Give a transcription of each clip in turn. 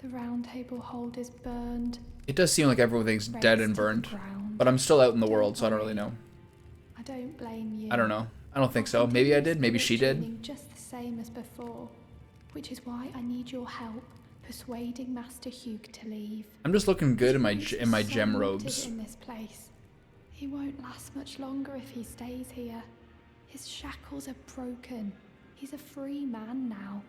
The round table hold is burned. It does seem like everything's dead and burned. But I'm still out in the world, so I don't really know. I don't blame you. I don't know. I don't think so. Maybe I did. Maybe she did. Just the same as before, which is why I need your help persuading Master Hugh to leave. I'm just looking good in my gem robes. In this place. He won't last much longer if he stays here. His shackles are broken. He's a free man now.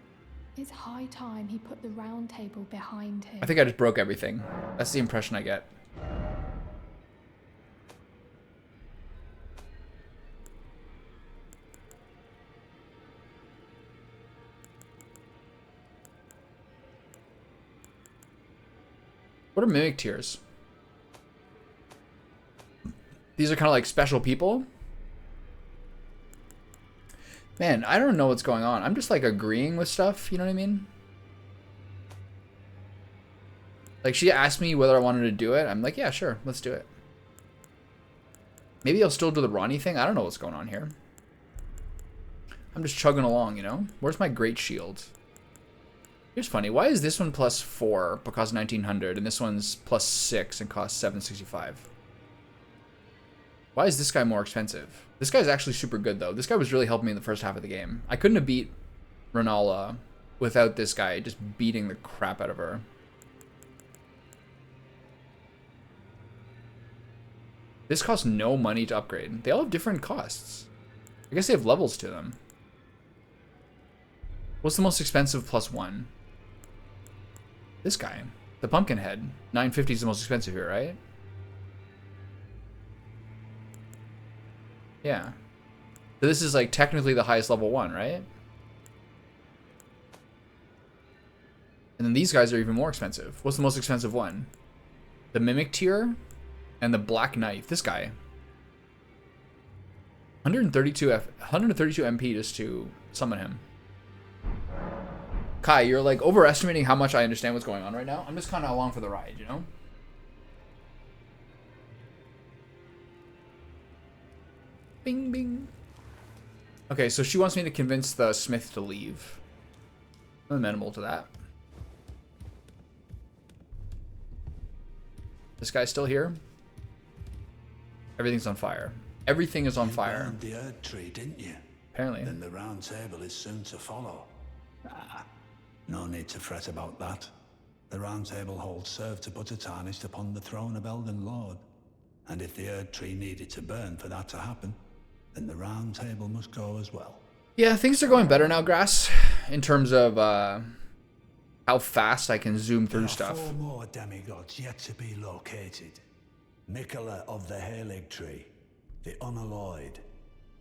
It's high time he put the round table behind him. I think I just broke everything. That's the impression I get. What are mimic tears? These are kind of like special people. Man, I don't know what's going on. I'm just like agreeing with stuff, you know what I mean? Like she asked me whether I wanted to do it. I'm like, yeah, sure, let's do it. Maybe I'll still do the Ronnie thing. I don't know what's going on here. I'm just chugging along, you know? Where's my great shield? Here's funny. Why is this one plus 4 but costs 1900 and this one's plus 6 and costs 765? Why is this guy more expensive? This guy's actually super good though. This guy was really helping me in the first half of the game. I couldn't have beat Renala without this guy just beating the crap out of her. This costs no money to upgrade. They all have different costs. I guess they have levels to them. What's the most expensive plus 1? This guy. The pumpkin head. 950 is the most expensive here, right? Yeah. So this is like technically the highest level 1, right? And then these guys are even more expensive. What's the most expensive one? The mimic tier and the black knife. This guy. 132 MP just to summon him. Kai, you're like overestimating how much I understand what's going on right now. I'm just kind of along for the ride, you know? Bing, bing. Okay, so she wants me to convince the smith to leave. I'm amenable to that. This guy's still here? Everything's on fire. Everything is on fire. You burned the Earth Tree, didn't you? Apparently. Then the round table is soon to follow. No need to fret about that. The round table hold served to put a tarnish upon the throne of Elden Lord. And if the Earth Tree needed to burn for that to happen, then the round table must go as well. Yeah, things are going better now, Grass, in terms of how fast I can zoom through stuff. There are 4 more demigods yet to be located. Mikola of the Halig Tree, the Unalloyed,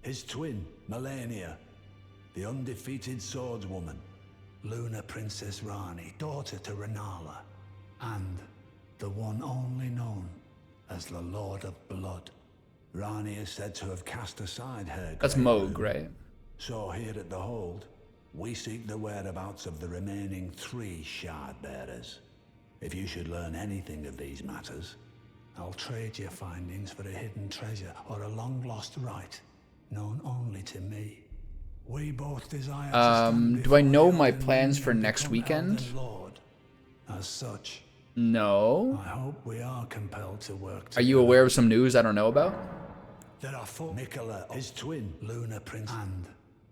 his twin, Melania, the undefeated swordswoman, Luna Princess Rani, daughter to Renala, and the one only known as the Lord of Blood. Rani is said to have cast aside her. That's Moog, right? So here at the Hold, we seek the whereabouts of the remaining 3 shard bearers. If you should learn anything of these matters, I'll trade your findings for a hidden treasure or a long-lost right, known only to me. We both desire to do I know my plans for next weekend? Lord. As such, no. I hope we are compelled to work together. Are you aware of some news I don't know about? There are 4. Mikola, his twin, Luna Prince, and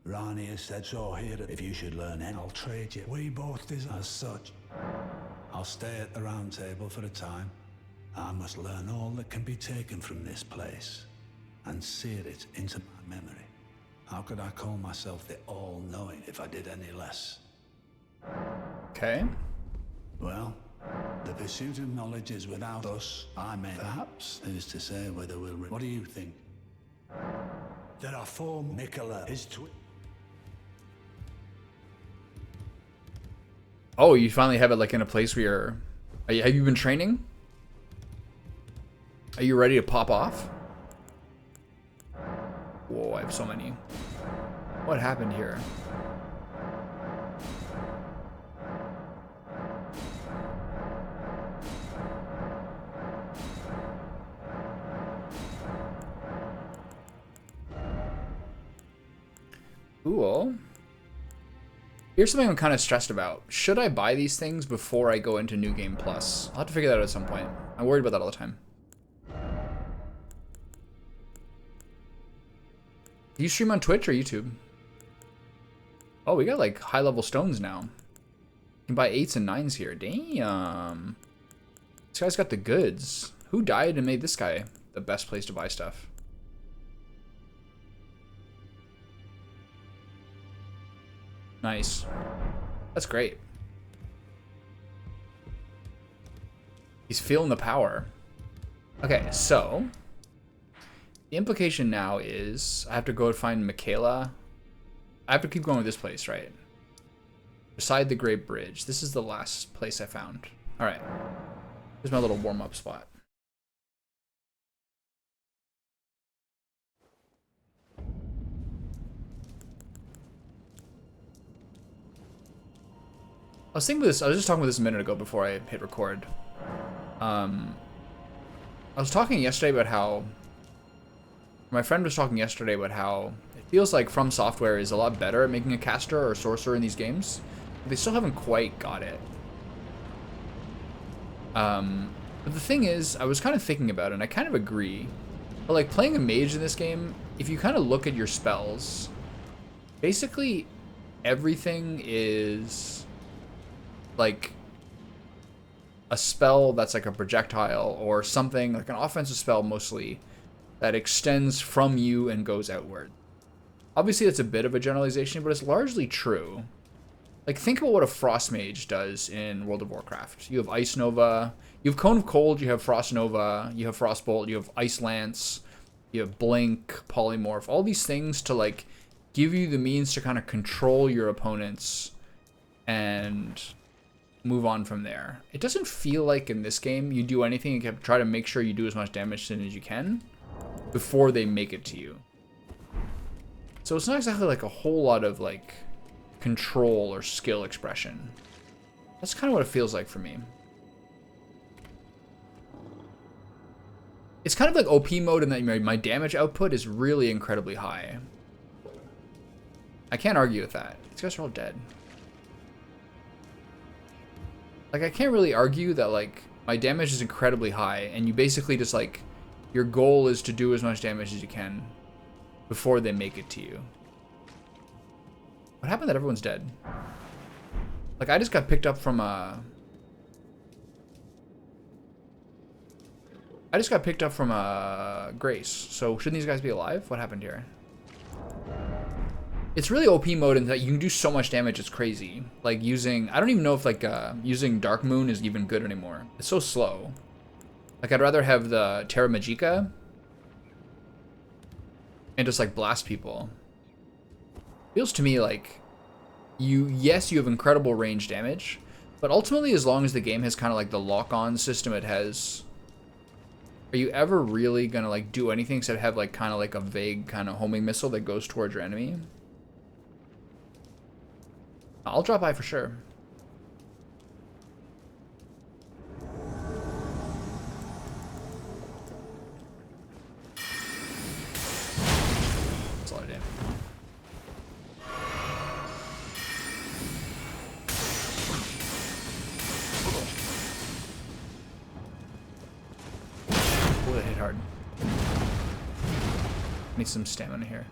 Rani has said so here. If you should learn any, I'll trade you. We both desire. As such, I'll stay at the round table for a time. I must learn all that can be taken from this place and sear it into my memory. How could I call myself the all-knowing if I did any less? Okay. Well, the pursuit of knowledge is without us. I may perhaps. Who's to say whether we'll... What do you think? There are 4 Mikola, his twin. Oh, you finally have it like in a place where you're... have you been training? Are you ready to pop off? Whoa, I have so many. What happened here? Cool. Here's something I'm kind of stressed about. Should I buy these things before I go into New Game Plus? I'll have to figure that out at some point. I'm worried about that all the time. Do you stream on Twitch or YouTube? Oh, we got like high-level stones now. You can buy 8s and 9s here. Damn. This guy's got the goods. Who died and made this guy the best place to buy stuff? Nice. That's great. He's feeling the power. Okay, so the implication now is I have to go find Michaela. I have to keep going with this place, right? Beside the Great Bridge. This is the last place I found. All right. Here's my little warm-up spot. I was thinking about this. I was just talking about this a minute ago before I hit record. I was talking yesterday about how my friend was talking yesterday about how it feels like From Software is a lot better at making a caster or sorcerer in these games. But they still haven't quite got it. But the thing is, I was kind of thinking about it, and I kind of agree. But like playing a mage in this game, if you kind of look at your spells, basically everything is like a spell that's like a projectile or something, like an offensive spell mostly, that extends from you and goes outward. Obviously that's a bit of a generalization, but it's largely true. Like think about what a Frost Mage does in World of Warcraft. You have Ice Nova, you have Cone of Cold, you have Frost Nova, you have Frostbolt, you have Ice Lance, you have Blink, Polymorph, all these things to like give you the means to kind of control your opponents and move on from there. It doesn't feel like in this game you do anything and try to make sure you do as much damage to them as you can before they make it to you. So it's not exactly like a whole lot of like control or skill expression. That's kind of what it feels like for me. It's kind of like OP mode in that my damage output is really incredibly high. I can't argue with that. These guys are all dead. Like, I can't really argue that, like, my damage is incredibly high, and you basically just, like, your goal is to do as much damage as you can before they make it to you. What happened that everyone's dead? Like, I just got picked up from a... Grace, so shouldn't these guys be alive? What happened here? It's really OP mode in that you can do so much damage, it's crazy. Like using, I don't even know if like using Dark Moon is even good anymore. It's so slow. Like I'd rather have the Terra Magica and just like blast people. Feels to me like yes, you have incredible range damage, but ultimately as long as the game has kind of like the lock-on system it has, are you ever really gonna like do anything except have like kind of like a vague kind of homing missile that goes towards your enemy? I'll drop by for sure. That's all I did. Oh, that hit hard. Need some stamina here.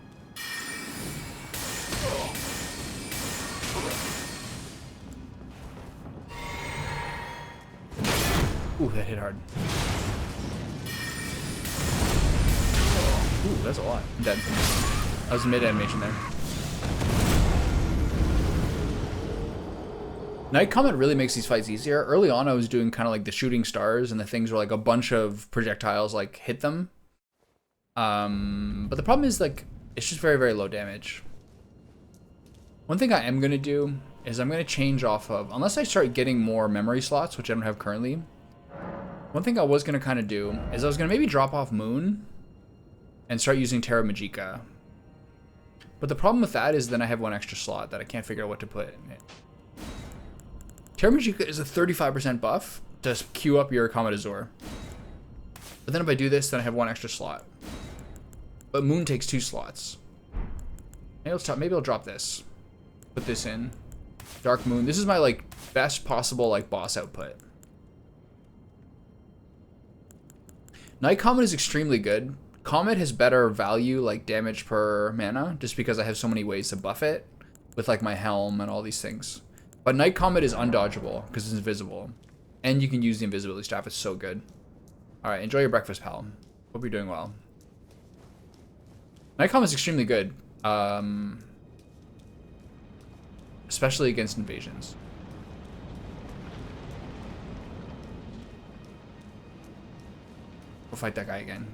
Ooh, that hit hard. Ooh, that's a lot. I'm dead. That was mid-animation there. Night Comet really makes these fights easier. Early on, I was doing kind of like the shooting stars, and the things were like a bunch of projectiles like hit them. But the problem is like, it's just very, very low damage. One thing I am going to do is I'm going to change off of, unless I start getting more memory slots, which I don't have currently. One thing I was going to kind of do is I was going to maybe drop off Moon and start using Terra Magica. But the problem with that is then I have one extra slot that I can't figure out what to put in it. Terra Magica is a 35% buff to queue up your Comet Azure. But then if I do this, then I have one extra slot. But Moon takes 2 slots. Maybe I'll drop this. Put this in. Dark Moon. This is my like best possible like boss output. Night Comet is extremely good. Comet has better value like damage per mana just because I have so many ways to buff it with like my helm and all these things. But Night Comet is undodgeable because it's invisible. And you can use the invisibility staff. It's so good. Alright, enjoy your breakfast, pal. Hope you're doing well. Night Comet is extremely good. Especially against invasions. We'll fight that guy again.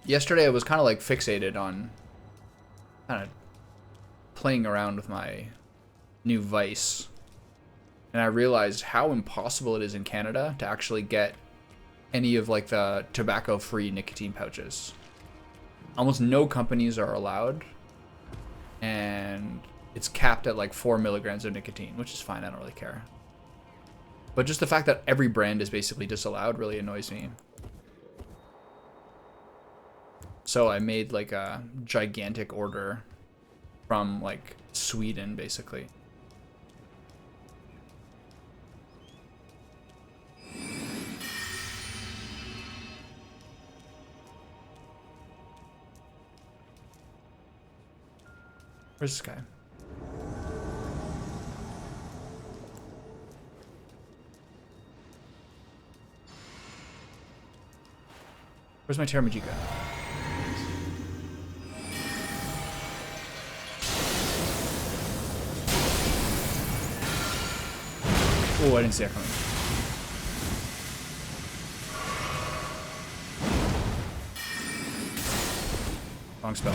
Yesterday I was kind of like fixated on kind of playing around with my new Vice. And I realized how impossible it is in Canada to actually get any of like the tobacco-free nicotine pouches. Almost no companies are allowed. And it's capped at like 4 milligrams of nicotine, which is fine, I don't really care. But just the fact that every brand is basically disallowed really annoys me. So I made like a gigantic order from like Sweden, basically. Where's this guy? Where's my Terramajika? Oh, I didn't see that coming. Wrong spell.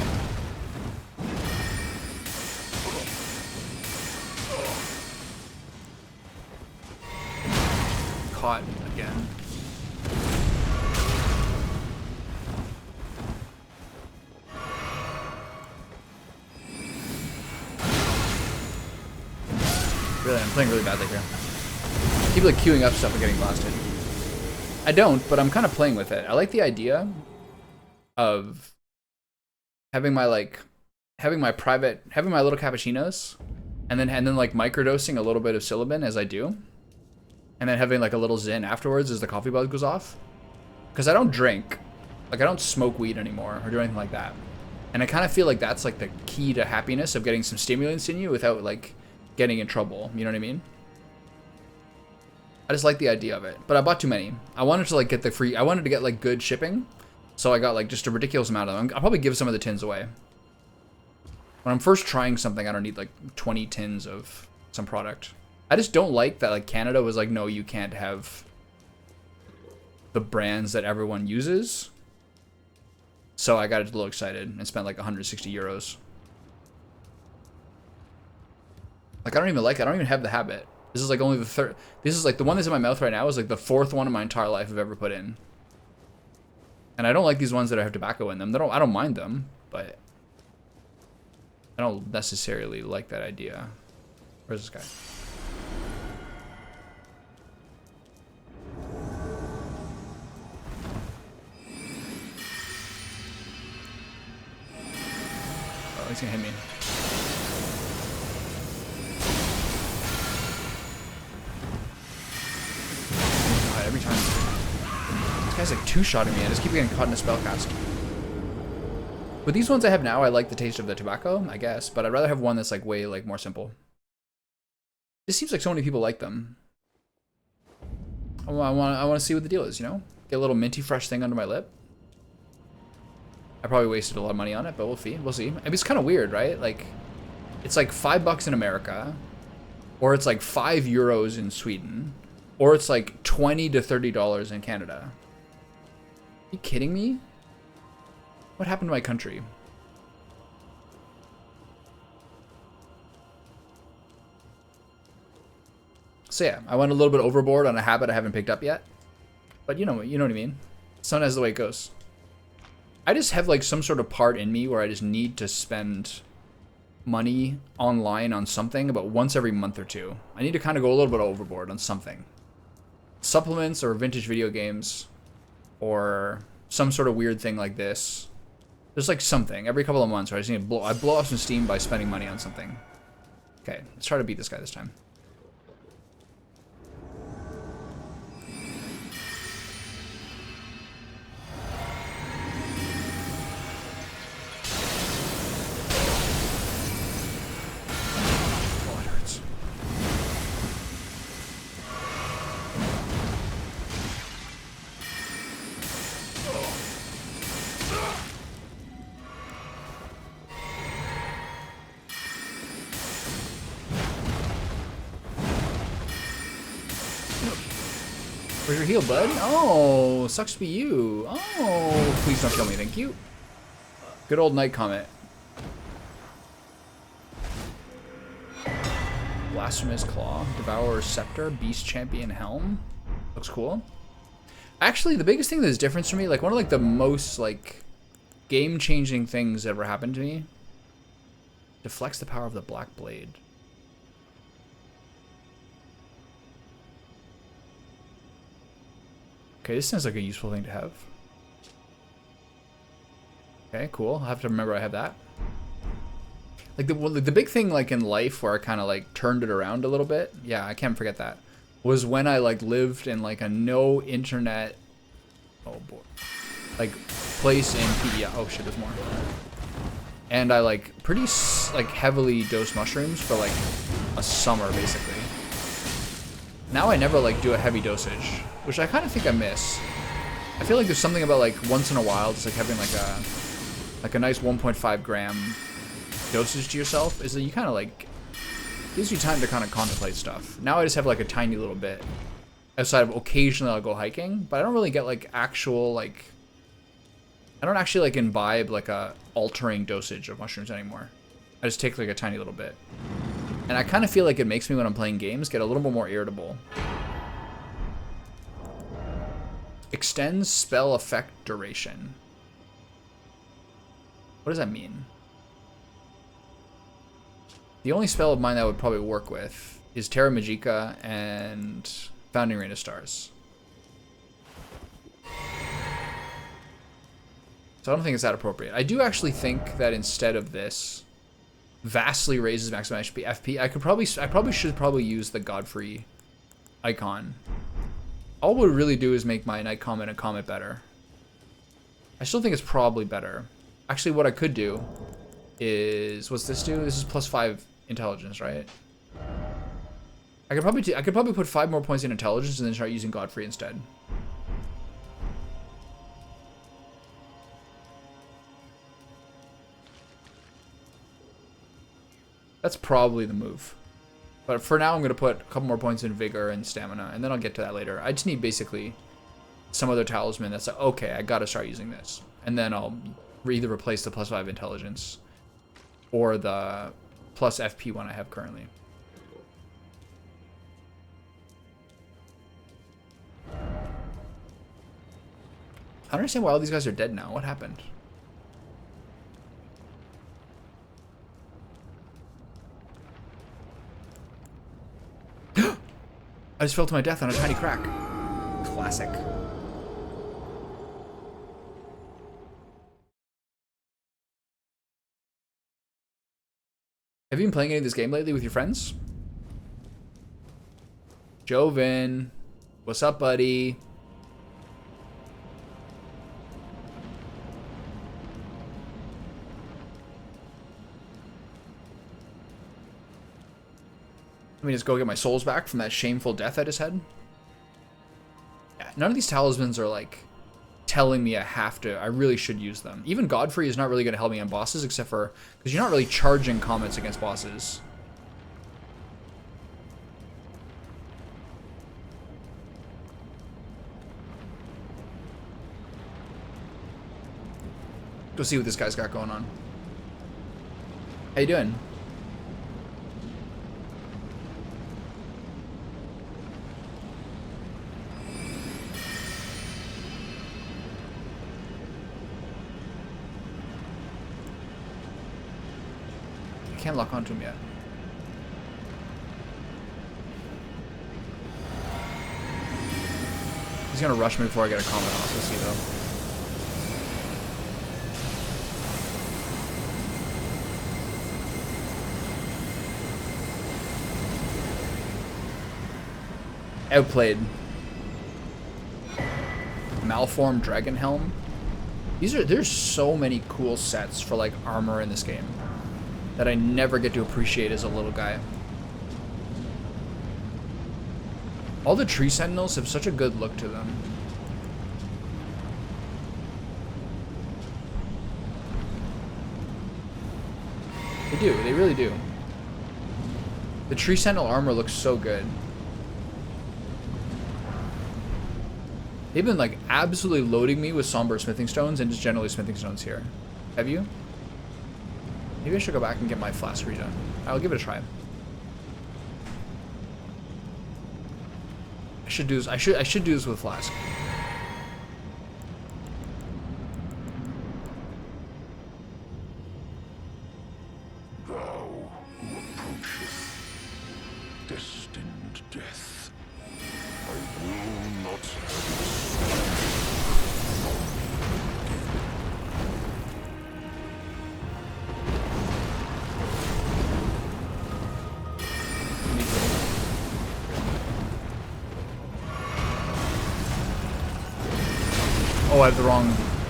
Caught again. Really, I'm playing really badly here. I keep like queuing up stuff and getting blasted. I don't, but I'm kind of playing with it. I like the idea of having my little cappuccinos, and then like microdosing a little bit of Silibin as I do, and then having like a little Zen afterwards as the coffee buzz goes off. Because I don't drink, like I don't smoke weed anymore or do anything like that, and I kind of feel like that's like the key to happiness, of getting some stimulants in you without like getting in trouble. You know what I mean? I just like the idea of it, but I bought too many. I wanted to like get the free. I wanted to get like good shipping, so I got like just a ridiculous amount of them. I'll probably give some of the tins away. When I'm first trying something, I don't need like 20 tins of some product. I just don't like that like Canada was like, no, you can't have the brands that everyone uses. So I got a little excited and spent like 160 euros. Like I don't even like it. I don't even have the habit. This is like only the third. This is like the one that's in my mouth right now is like the fourth one in my entire life I've ever put in. And I don't like these ones that have tobacco in them. I don't mind them, but I don't necessarily like that idea. Where's this guy? Oh, he's gonna hit me. God, every time. This guy's like two-shotting me. I just keep getting caught in a spellcast. With these ones I have now, I like the taste of the tobacco, I guess, but I'd rather have one that's like way like more simple. It seems like so many people like them. I want to see what the deal is, you know? Get a little minty fresh thing under my lip. I probably wasted a lot of money on it, but we'll see. We'll see. I mean, it's kind of weird, right? Like, it's like $5 in America, or it's like €5 in Sweden, or it's like $20 to $30 in Canada. Are you kidding me? What happened to my country? So yeah, I went a little bit overboard on a habit I haven't picked up yet. But you know what I mean. Sometimes the way it goes. I just have like some sort of part in me where I just need to spend money online on something about once every month or two. I need to kind of go a little bit overboard on something. Supplements or vintage video games or some sort of weird thing like this. There's like something every couple of months where I just need to blow. I blow off some steam by spending money on something. Okay, let's try to beat this guy this time. Where's your heal, bud? Oh, sucks to be you. Oh, please don't kill me, thank you. Good old Night Comet. Blasphemous Claw, Devourer's Scepter, Beast Champion Helm. Looks cool. Actually, the biggest thing that's different for me, like one of like the most like game-changing things that ever happened to me. Deflects the power of the Black Blade. Okay, this sounds like a useful thing to have. Okay, cool. I'll have to remember I have that. Like the big thing like in life where I kind of like turned it around a little bit. Yeah, I can't forget that. Was when I like lived in like a no internet, oh boy, like place in PEI. Oh shit, there's more. And I like pretty like heavily dosed mushrooms for like a summer basically. Now I never like do a heavy dosage, which I kind of think I miss. I feel like there's something about like once in a while just like having like a nice 1.5 gram dosage to yourself is that you kind of like gives you time to kind of contemplate stuff. Now I just have like a tiny little bit outside of occasionally I'll go hiking, but I don't really get like actual like I don't actually like imbibe like a altering dosage of mushrooms anymore. I just take like a tiny little bit. And I kind of feel like it makes me, when I'm playing games, get a little bit more irritable. Extends spell effect duration. What does that mean? The only spell of mine that I would probably work with is Terra Magica and Founding Rain of Stars. So I don't think it's that appropriate. I do actually think that instead of this, vastly raises maximum HP. FP. I probably should use the Godfrey icon. All it would really do is make my Night Comet and Comet better. I still think it's probably better. Actually, what I could do is, what's this do? This is +5 intelligence, right? I could probably put 5 more points in intelligence and then start using Godfrey instead. That's probably the move. But for now, I'm going to put a couple more points in Vigor and Stamina, and then I'll get to that later. I just need basically some other talisman that's like, okay, I got to start using this. And then I'll either replace the +5 intelligence or the plus FP one I have currently. I don't understand why all these guys are dead now. What happened? I just fell to my death on a tiny crack. Classic. Have you been playing any of this game lately with your friends? Joven. What's up, buddy? Let me just go get my souls back from that shameful death I just had. Yeah, none of these talismans are like telling me I really should use them. Even Godfrey is not really going to help me on bosses except for, because you're not really charging comets against bosses. Go see what this guy's got going on. How you doing? Can't lock onto him yet. He's gonna rush me before I get a comment off. Let's see though. Outplayed. Malformed Dragon Helm. There's so many cool sets for like armor in this game that I never get to appreciate as a little guy. All the tree sentinels have such a good look to them. They do, they really do. The tree sentinel armor looks so good. They've been like absolutely loading me with somber smithing stones and just generally smithing stones here. Have you? Maybe I should go back and get my flask redone. I'll give it a try. I should do this. I should do this with flask. Thou who approacheth destined death, I will not have Oh, I have the wrong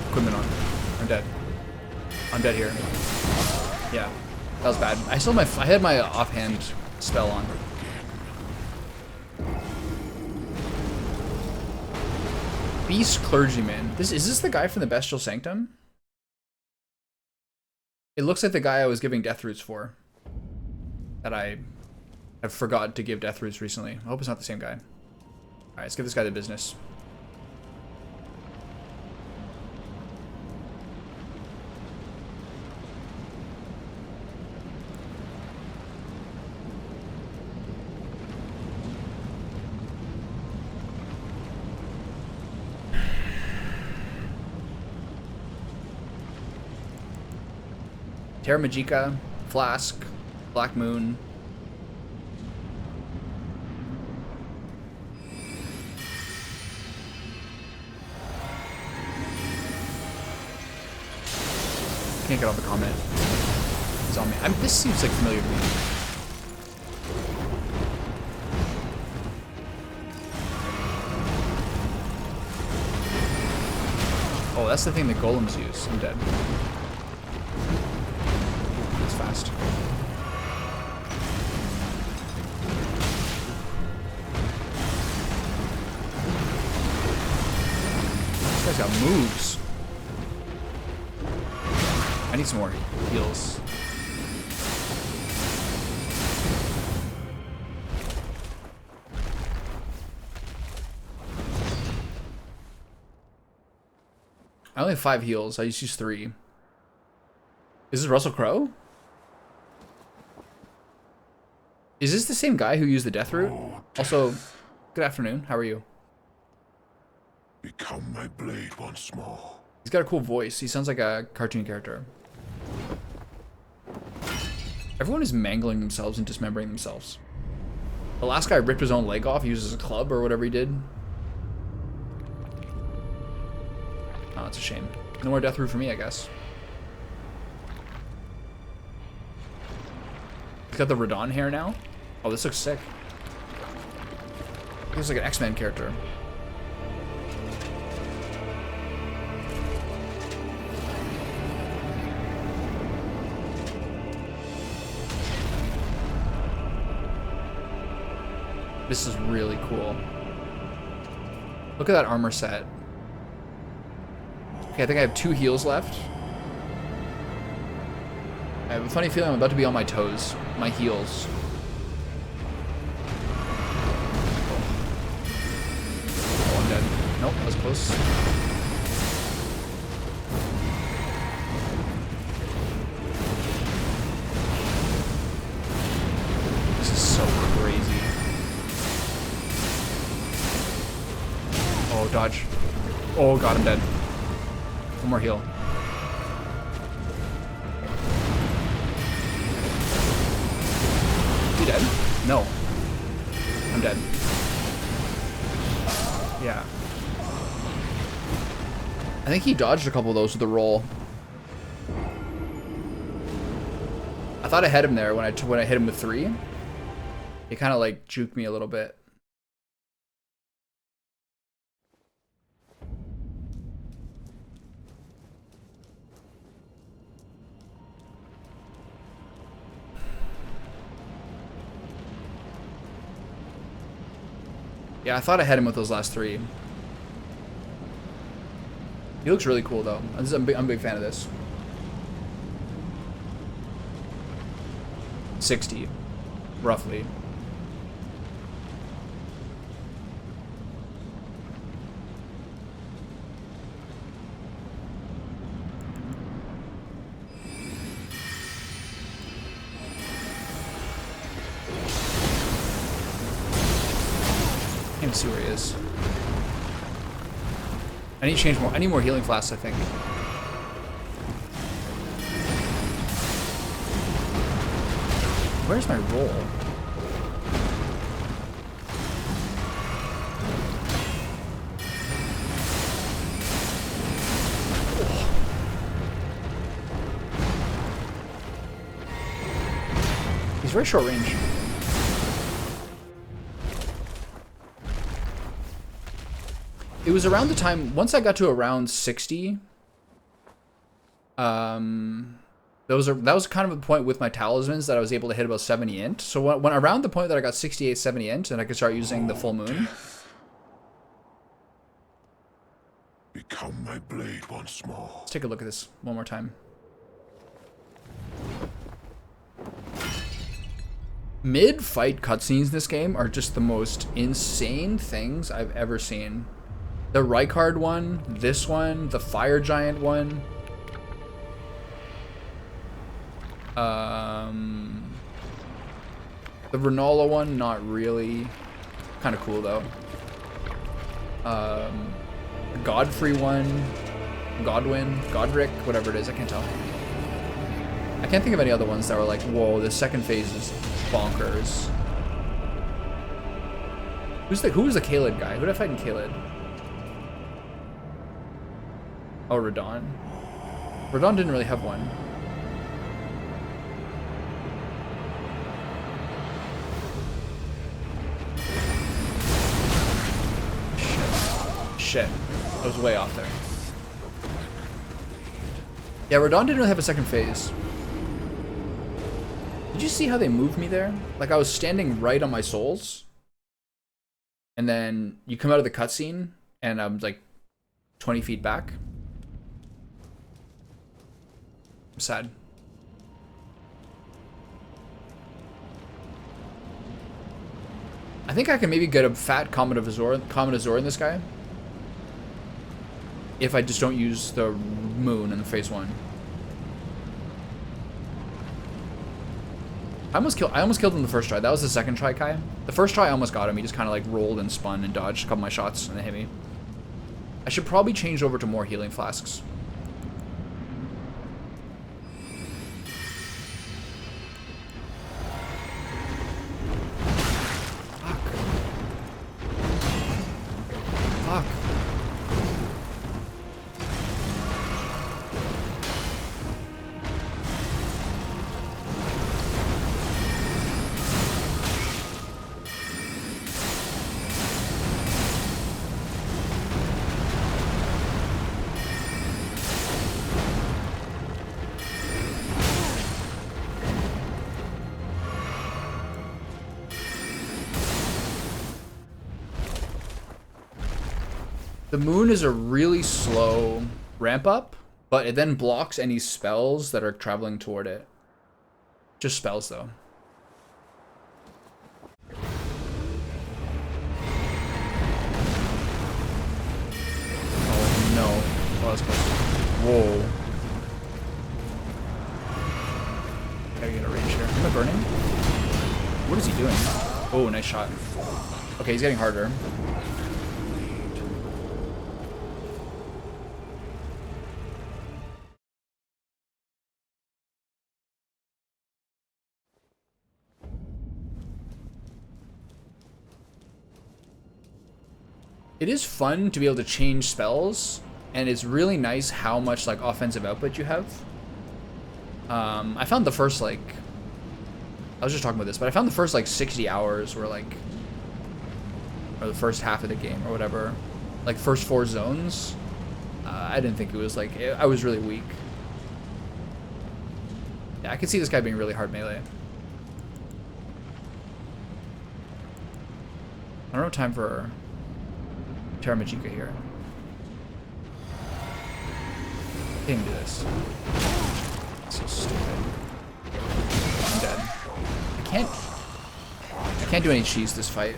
equipment on. I'm dead. I'm dead here. Yeah, that was bad. I had my offhand spell on. Beast Clergyman. Is this the guy from the Bestial Sanctum? It looks like the guy I was giving death roots for. That I have forgotten to give death roots recently. I hope it's not the same guy. Alright, let's give this guy the business. Terra Magica, Flask, Black Moon. Can't get off the comment. It's on me. This seems like familiar to me. Oh, that's the thing that golems use. I'm dead. Fast. This guy's got moves. I need some more heals. I only have 5 heals. I just use 3. Is this Russell Crowe? Is this the same guy who used the death root? Also, good afternoon. How are you? become my blade once more. He's got a cool voice. He sounds like a cartoon character. Everyone is mangling themselves and dismembering themselves. The last guy ripped his own leg off. He uses a club or whatever he did. Oh, it's a shame. No more death root for me, I guess. He's got the Radon hair now. Oh, this looks sick. He looks like an X-Men character. This is really cool. Look at that armor set. Okay, I think I have 2 heals left. I have a funny feeling I'm about to be on my toes. My heels. Oh, I'm dead. Nope, that was close. This is so crazy. Oh, dodge. Oh god, I'm dead. One more heal. You dead? No. I'm dead. Yeah. I think he dodged a couple of those with the roll. I thought I had him there when I hit him with 3. It kind of like juked me a little bit. Yeah, I thought I had him with those last 3. He looks really cool, though. I'm a big fan of this. 60, roughly. I can't see where he is. I need to change more. I need more healing flasks, I think. Where's my roll? He's very short range. It was around the time, once I got to around 60, that was kind of the point with my talismans that I was able to hit about 70 int. So when around the point that I got 68, 70 int, and I could start using the full moon. Become my blade once more. Let's take a look at this one more time. Mid-fight cutscenes in this game are just the most insane things I've ever seen. The Rykard one, this one, the Fire Giant one. The Renala one, not really. Kind of cool though. The Godfrey one, Godric, whatever it is, I can't tell. I can't think of any other ones that were like, whoa, the second phase is bonkers. Who was the Kaled guy? Who did I fight in Kaled? Oh, Radon. Radon didn't really have one. Shit. I was way off there. Yeah, Radon didn't really have a second phase. Did you see how they moved me there? Like, I was standing right on my souls. And then you come out of the cutscene, and I'm like 20 feet back. I'm sad. I think I can maybe get a fat Comet Azor in this guy. If I just don't use the moon in the phase 1. I almost killed him the first try. That was the second try, Kai. The first try I almost got him. He just kind of like rolled and spun and dodged a couple of my shots and they hit me. I should probably change over to more healing flasks. Fuck. The moon is a really slow ramp up, but it then blocks any spells that are traveling toward it. Just spells, though. Oh, no. Oh, that's close. Whoa. Gotta get a range here. Am I burning? What is he doing? Oh, nice shot. Okay, he's getting harder. It is fun to be able to change spells, and it's really nice how much like offensive output you have. I found the first like, I was just talking about this, but I found the first like 60 hours were like, or the first half of the game or whatever, like first 4 zones. I didn't think it was like, I was really weak. Yeah, I could see this guy being really hard melee. I don't have time for Terra Magica here. Can't do this. So stupid. I'm dead. I can't do any cheese this fight.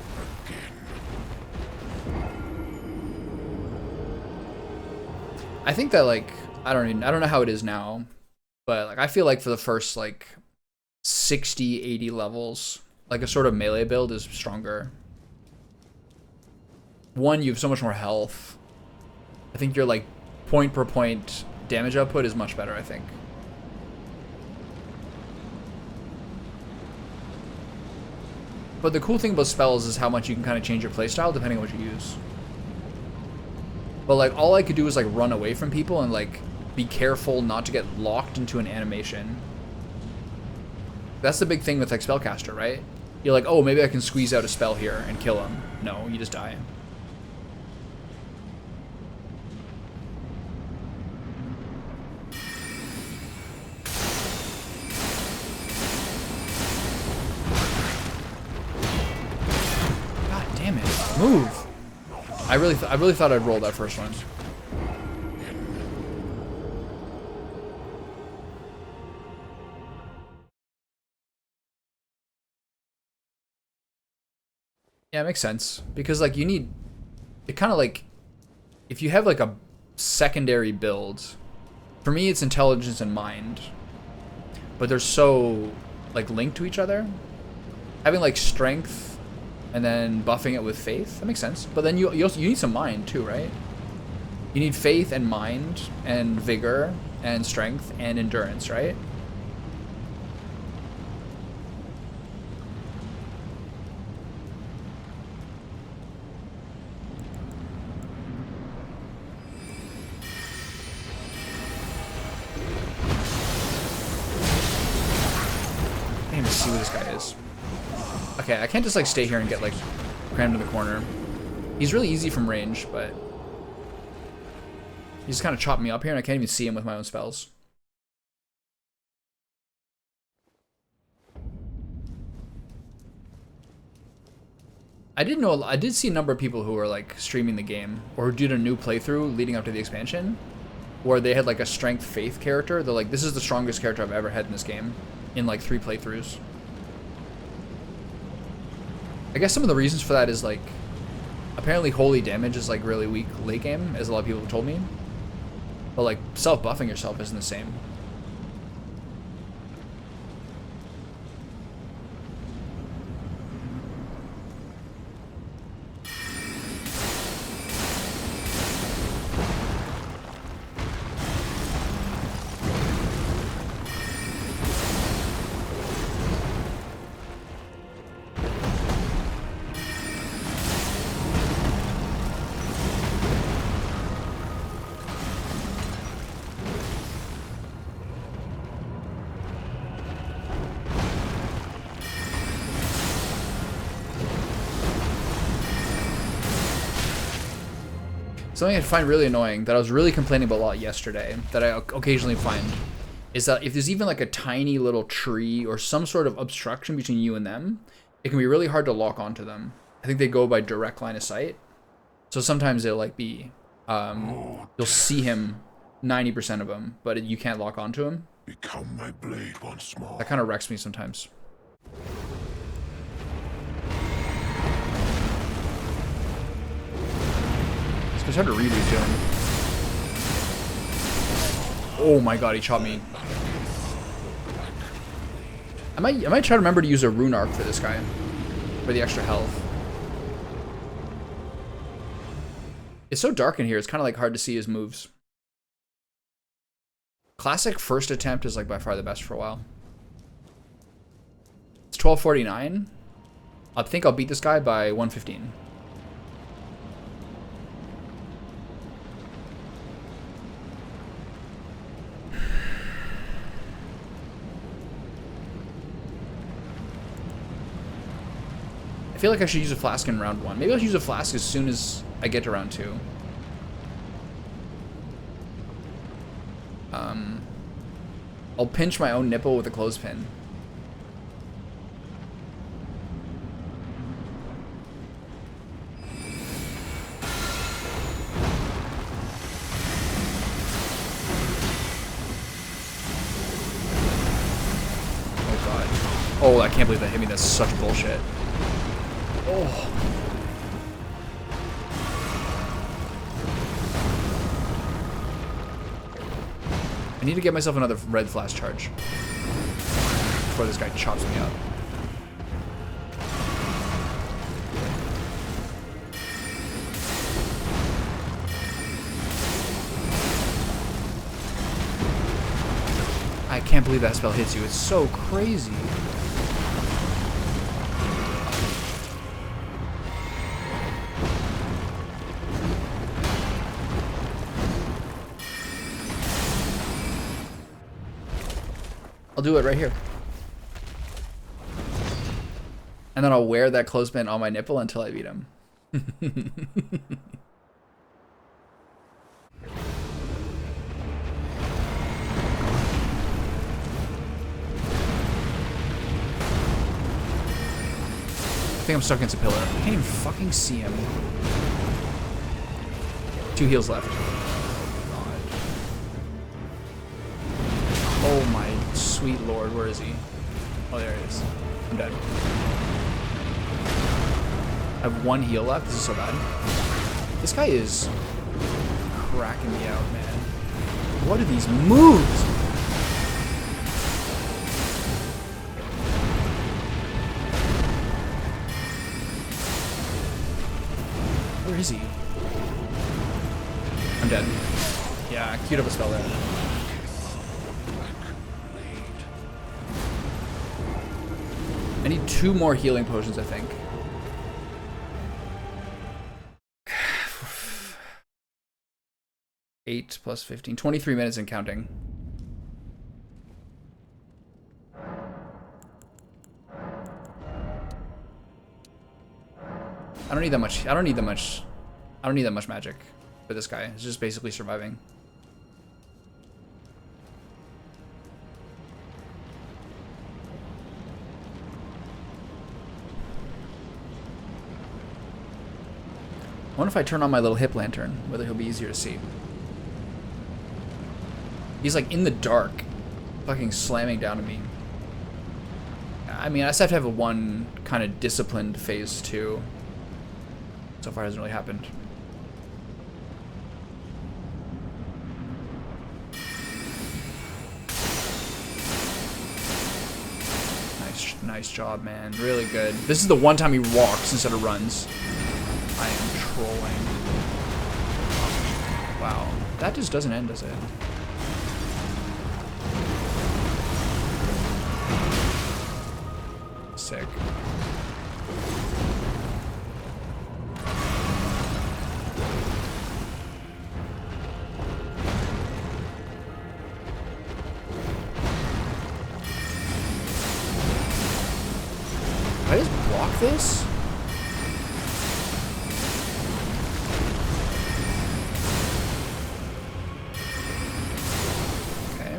I think that like I don't know how it is now, but like I feel like for the first like 60, 80 levels, like a sort of melee build is stronger. One, you have so much more health. I think your like point per point damage output is much better, I think. But the cool thing about spells is how much you can kind of change your playstyle depending on what you use. But like all I could do was like run away from people and like be careful not to get locked into an animation. That's the big thing with like Spellcaster, right? You're like, oh, maybe I can squeeze out a spell here and kill him. No, you just die. God damn it. Move. I really thought I'd roll that first one. Yeah, it makes sense. Because like you need it kind of like if you have like a secondary build, for me it's intelligence and mind. But they're so like linked to each other. Having like strength and then buffing it with faith, that makes sense. But then you need some mind too, right? You need faith and mind and vigor and strength and endurance, right? I can't even see where this guy is. Okay, I can't just like stay here and get like crammed in the corner. He's really easy from range, but he just kind of chopped me up here and I can't even see him with my own spells. I did see a number of people who were like streaming the game or who did a new playthrough leading up to the expansion where they had like a strength faith character. They're like, this is the strongest character I've ever had in this game in like 3 playthroughs. I guess some of the reasons for that is like apparently holy damage is like really weak late game, as a lot of people have told me. But like self-buffing yourself isn't the same. Something I find really annoying that I was really complaining about a lot yesterday that I occasionally find is that if there's even like a tiny little tree or some sort of obstruction between you and them, it can be really hard to lock onto them. I think they go by direct line of sight. So sometimes it'll like be, you'll see him 90% of them, but you can't lock onto him. Become my blade once more. That kind of wrecks me sometimes. It's hard to read what he's doing. Oh my god, he chopped me. I might try to remember to use a rune arc for this guy. For the extra health. It's so dark in here, it's kind of like hard to see his moves. Classic first attempt is like by far the best for a while. It's 1249. I think I'll beat this guy by 115. I feel like I should use a flask in round 1. Maybe I'll use a flask as soon as I get to round 2. I'll pinch my own nipple with a clothespin. Oh, I can't believe that hit me. That's such bullshit. Oh. I need to get myself another red flash charge before this guy chops me up. I can't believe that spell hits you. It's so crazy. I'll do it right here. And then I'll wear that clothespin on my nipple until I beat him. I think I'm stuck against a pillar. I can't even fucking see him. 2 heals left. Oh my sweet lord, where is he? Oh, there he is. I'm dead. I have 1 heal left. This is so bad. This guy is cracking me out, man. What are these moves? Where is he? I'm dead. Yeah, I queued up a spell there. I need 2 more healing potions, I think. Eight plus 15. 23 minutes and counting. I don't need that much. I don't need that much magic for this guy. It's just basically surviving. I wonder if I turn on my little hip lantern, whether he'll be easier to see. He's like in the dark, fucking slamming down at me. I mean, I just have to have a 1 kind of disciplined phase 2. So far, it hasn't really happened. Nice job, man. Really good. This is the one time he walks instead of runs. I am trolling. Wow. That just doesn't end, does it? Sick. Did I just block this? Okay.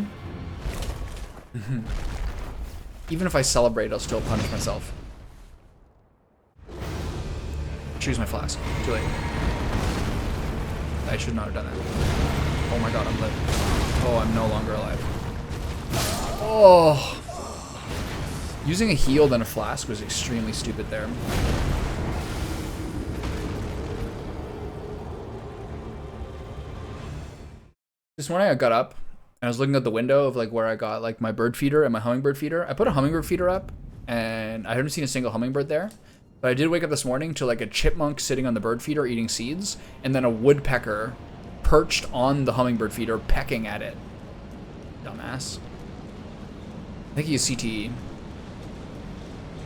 Even if I celebrate, I'll still punish myself. Choose my flask. Too late. I should not have done that. Oh my god, I'm lit. Oh, I'm no longer alive. Oh. Using a heal than a flask was extremely stupid there. This morning I got up and I was looking at the window of like where I got like my bird feeder and my hummingbird feeder. I put a hummingbird feeder up and I haven't seen a single hummingbird there. But I did wake up this morning to like a chipmunk sitting on the bird feeder eating seeds and then a woodpecker perched on the hummingbird feeder pecking at it. Dumbass. I think he's CTE.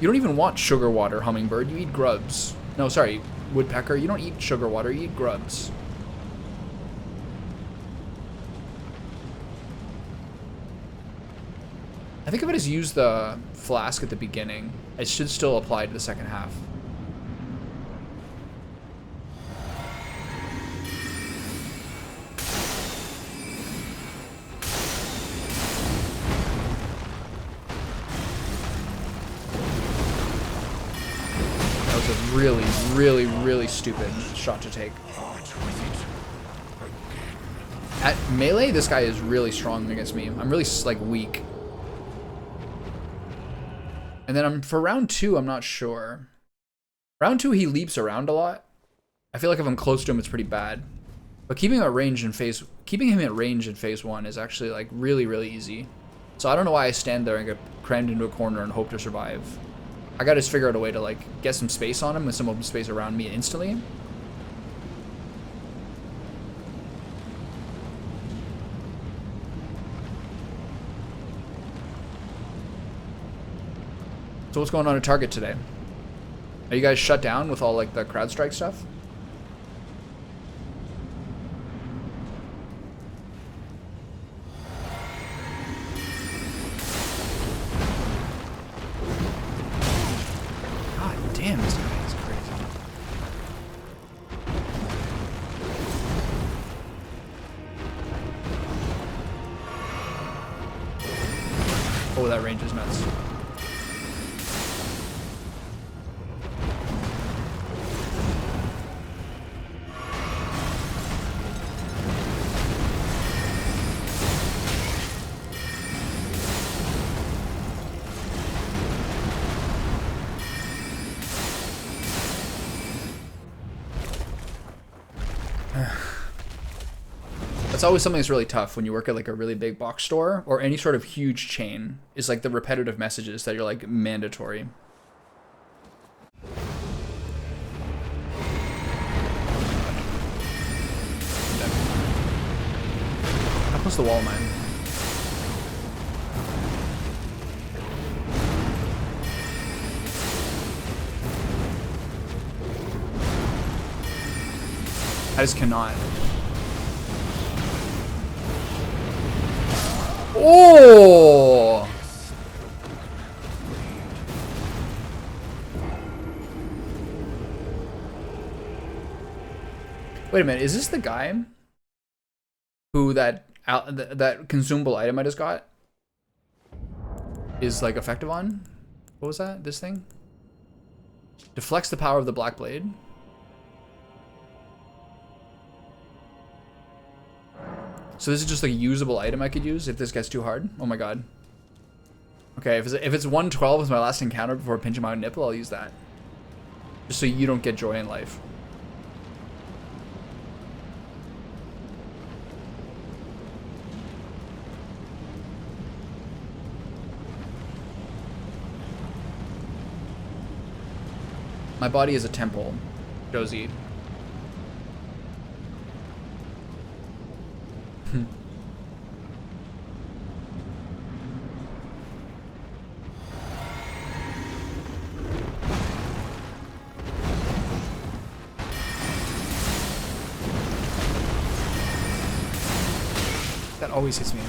You don't even want sugar water, hummingbird. You eat grubs. No, sorry, woodpecker. You don't eat sugar water. You eat grubs. I think if I just use the flask at the beginning, it should still apply to the second half. Really stupid shot to take. At melee, this guy is really strong against me. I'm really like weak. And then for round 2, I'm not sure. Round 2, he leaps around a lot. I feel like if I'm close to him, it's pretty bad. But keeping him at range in phase 1 is actually like really, really easy. So I don't know why I stand there and get crammed into a corner and hope to survive. I gotta just figure out a way to like get some space on him with some open space around me instantly. So what's going on at Target today? Are you guys shut down with all like the CrowdStrike stuff? God damn, this guy is crazy. Oh, that range is nuts. That's always something that's really tough when you work at like a really big box store or any sort of huge chain, is like the repetitive messages that you're like mandatory. How close to the wall am I? I just cannot. Oh! Wait a minute, is this the guy who that consumable item I just got is like effective on? What was that? This thing? Deflects the power of the Black Blade. So this is just like a usable item I could use if this gets too hard. Oh my god. Okay, if it's 112 as my last encounter before pinching my nipple, I'll use that. Just so you don't get joy in life. My body is a temple, Josie. That always hits me.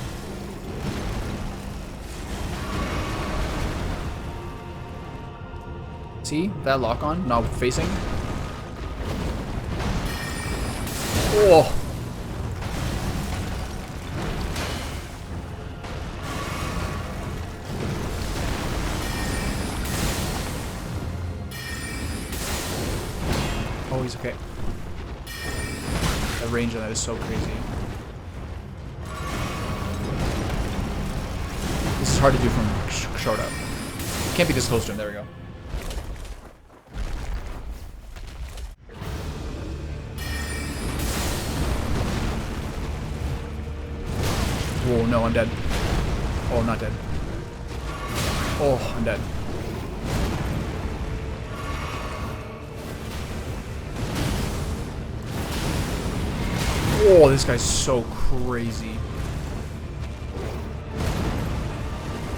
See? That lock on? Not facing? Oh! Oh, he's okay. The range of that is so crazy. This is hard to do from short up. Can't be this close to him. There we go. Oh no, I'm dead. Oh, I'm not dead. Oh, I'm dead. Oh, this guy's so crazy.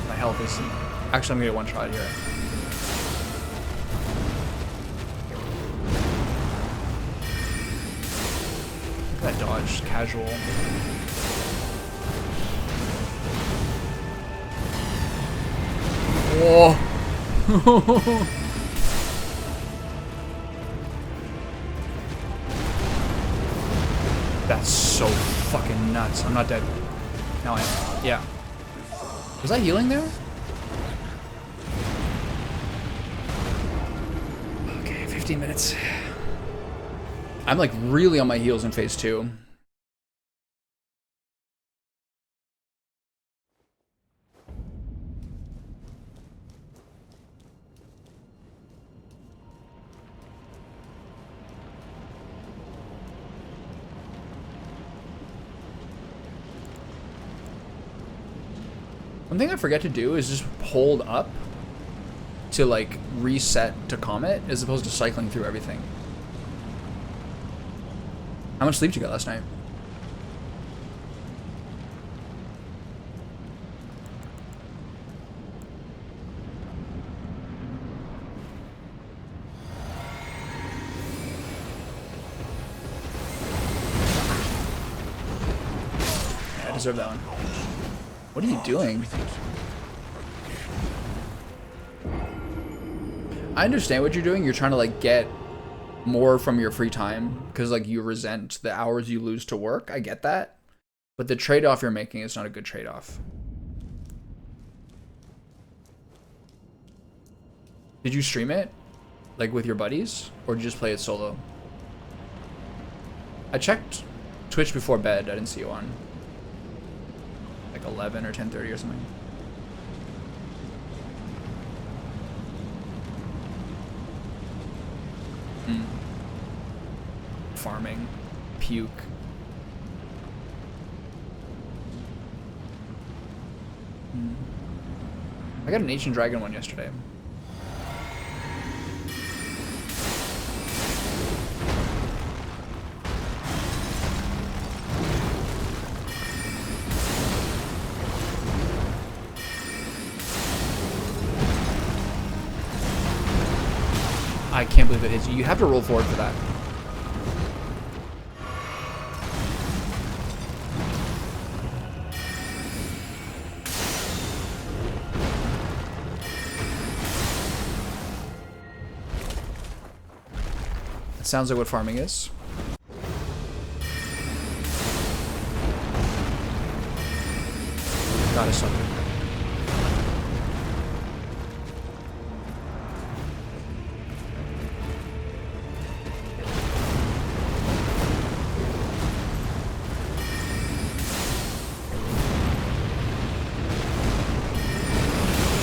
My health is... Actually, I'm gonna get one shot here. Look at that dodge, casual. Whoa. That's so fucking nuts. I'm not dead. Now I am. Yeah. Was I healing there? Okay, 15 minutes. I'm like really on my heels in phase 2. One thing I forget to do is just hold up to like reset to Comet as opposed to cycling through everything. How much sleep did you get last night? Yeah, I deserve that one. What are you doing? I understand what you're doing. You're trying to like get more from your free time because like you resent the hours you lose to work. I get that. But the trade-off you're making is not a good trade-off. Did you stream it like with your buddies or did you just play it solo? I checked Twitch before bed. I didn't see you on. Like 11 or 10:30 or something. Farming. Puke. I got an ancient dragon one yesterday. I can't believe it hits you. You have to roll forward for that. That sounds like what farming is. Gotta suck.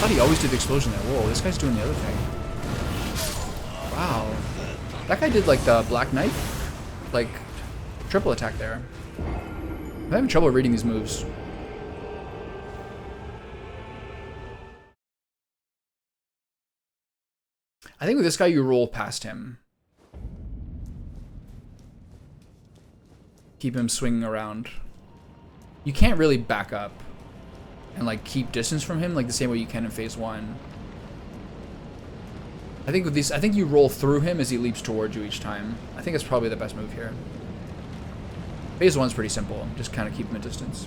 He always did the explosion there. Whoa, this guy's doing the other thing. Wow. That guy did like the Black Knight, like triple attack there. I'm having trouble reading these moves. I think with this guy you roll past him. Keep him swinging around. You can't really back up and like keep distance from him like the same way you can in phase 1. I think with these, I think you roll through him as he leaps towards you each time. I think it's probably the best move here. Phase 1's pretty simple. Just kind of keep him at distance.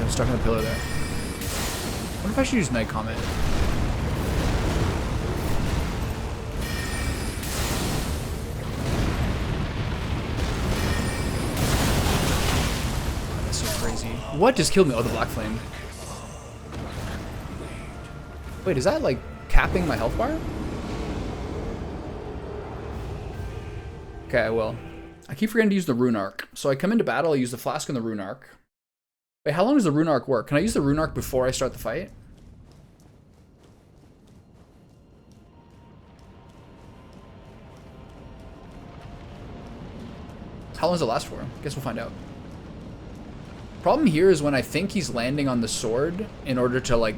Stuck in the pillar there. What if I should use Night Comet? That's so crazy. What just killed me? Oh, the Black Flame. Wait, is that like capping my health bar? Okay, I will. I keep forgetting to use the Rune Arc. So I come into battle, I use the Flask and the Rune Arc. Wait, how long does the Rune Arc work? Can I use the Rune Arc before I start the fight? How long does it last for? Guess we'll find out. Problem here is when I think he's landing on the sword in order to like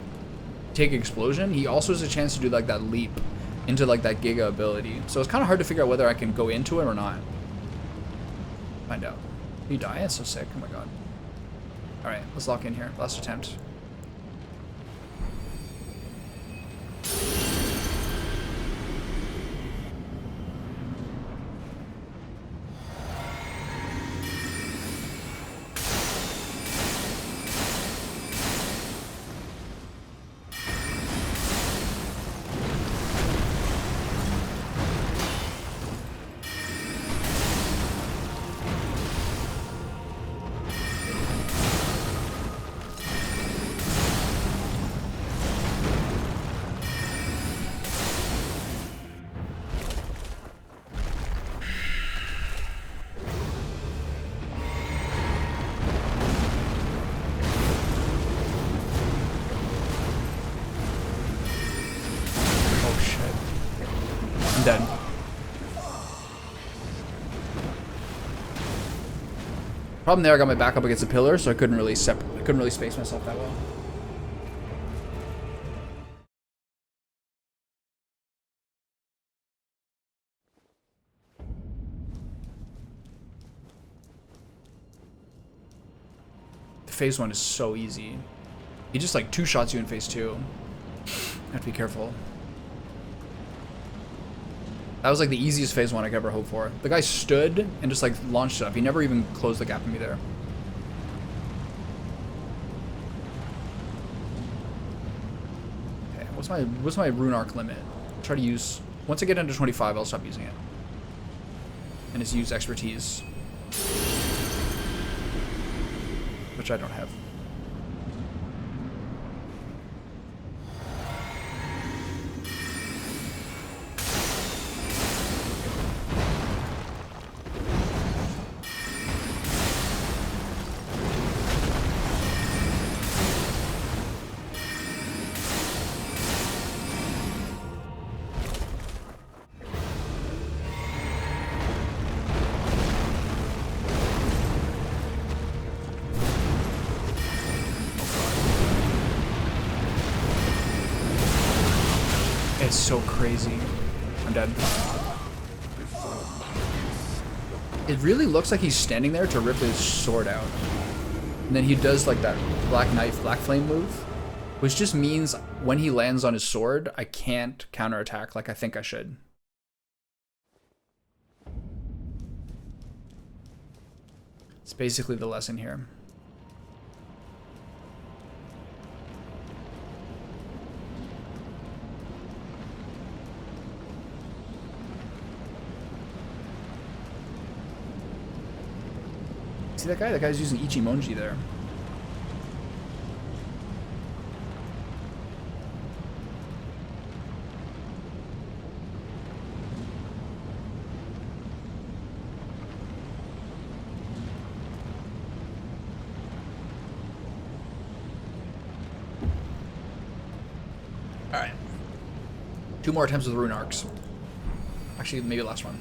take explosion, he also has a chance to do like that leap into like that Giga ability. So it's kind of hard to figure out whether I can go into it or not. Find out. You die? That's so sick. Oh my god. Alright, let's lock in here. Last attempt. dead. Problem there, I got my back up against a pillar, so I couldn't really space myself that well. Phase 1 is so easy. He just like two-shots you in phase 2. You have to be careful. That was like the easiest phase 1 I could ever hope for. The guy stood and just like launched stuff. He never even closed the gap on me there. Okay, what's my rune arc limit? Try to use, once I get into 25, I'll stop using it. And just use expertise. Which I don't have. It's so crazy. I'm dead. It really looks like he's standing there to rip his sword out. And then he does like that black knife, black flame move, which just means when he lands on his sword, I can't counterattack like I think I should. It's basically the lesson here. See that guy? That guy's using Ichimonji there. Alright. 2 more attempts with rune arcs. Actually, maybe the last one.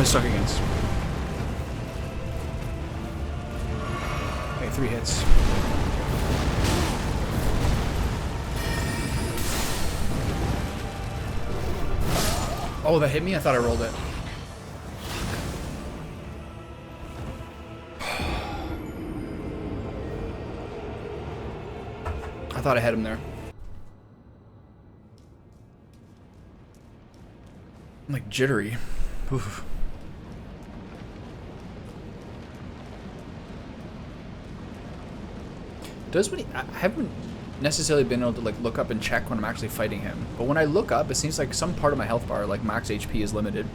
Stuck against. Okay, 3 hits. Oh, that hit me? I thought I rolled it. I thought I had him there. I'm like jittery. Oof. Does when I haven't necessarily been able to like look up and check when I'm actually fighting him, but when I look up, it seems like some part of my health bar, like max HP, is limited.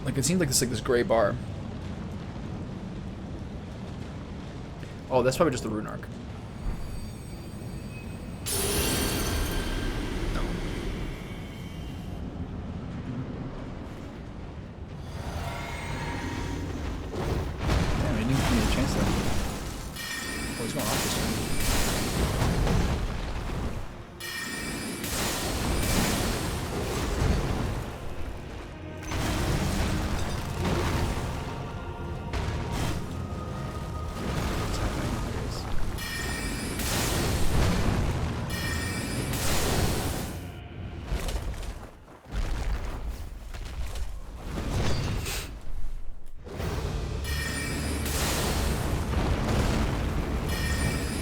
Like it seems like this gray bar. Oh, that's probably just the rune arc. No. Damn, he didn't give me a chance there. Oh, he's going off this one.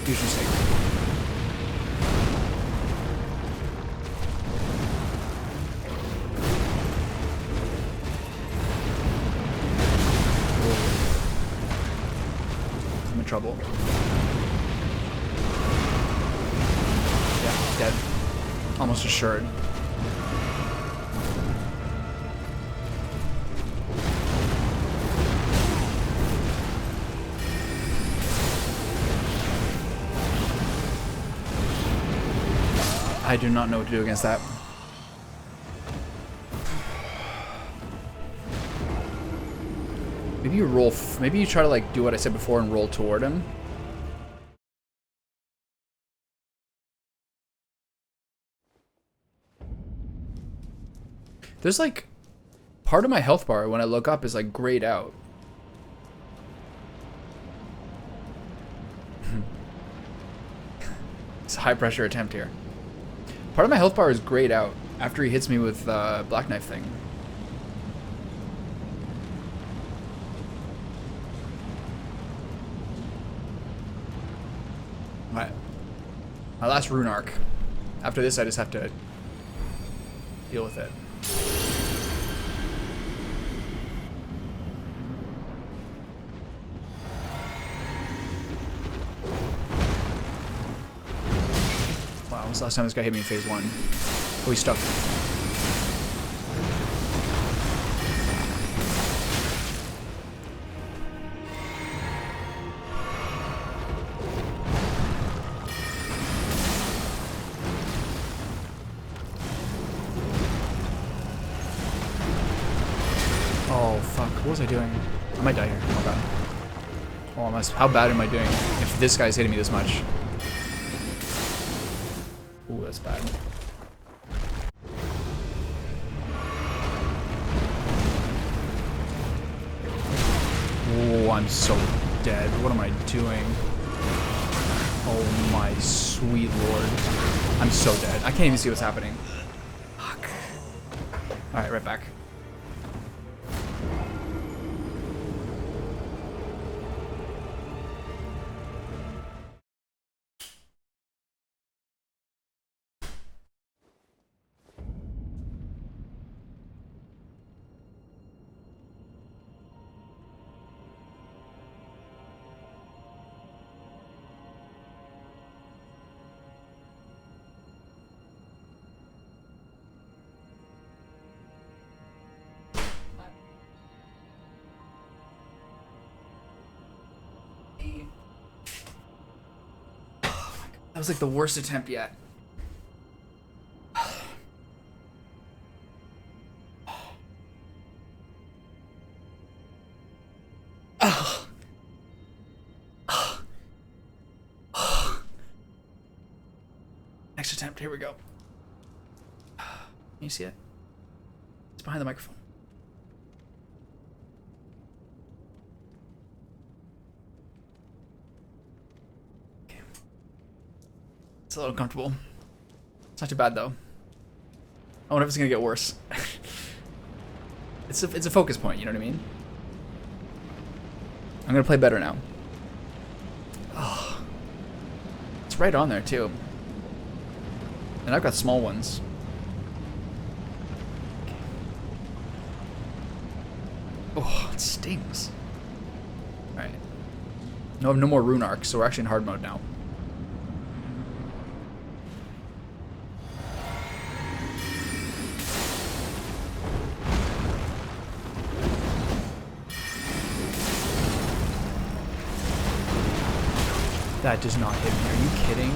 Huge mistake. I'm in trouble. Yeah, dead. Almost assured. I do not know what to do against that. Maybe you roll. Maybe you try to like do what I said before and roll toward him. There's like part of my health bar when I look up is like grayed out. It's a high pressure attempt here. Part of my health bar is grayed out after he hits me with black knife thing. Alright. My last rune arc. After this I just have to deal with it. Wow, when was the last time this guy hit me in phase 1? Oh, he's stuck. Oh, fuck. What was I doing? I might die here. Oh, God. Oh, how bad am I doing if this guy's hitting me this much? Ooh, that's bad. Oh, I'm so dead. What am I doing? Oh my sweet lord. I'm so dead. I can't even see what's happening. Fuck. Alright, right back. That was like the worst attempt yet. Next attempt, here we go. Can you see it? It's behind the microphone. Okay. It's a little uncomfortable. It's not too bad though. I wonder if it's gonna get worse. It's a focus point, you know what I mean? I'm gonna play better now. Oh, it's right on there too. And I've got small ones. Oh, it stings. Alright. No, no more rune arcs, so we're actually in hard mode now. That does not hit me. Are you kidding?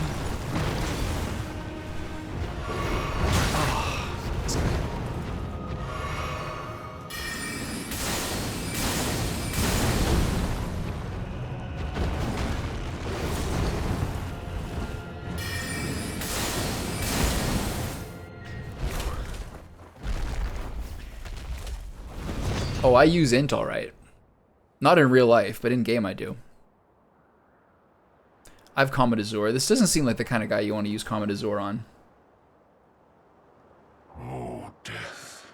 Oh, I use int alright. Not in real life, but in game I do. I have Comet Azure. This doesn't seem like the kind of guy you want to use Comet Azure on. Oh, death.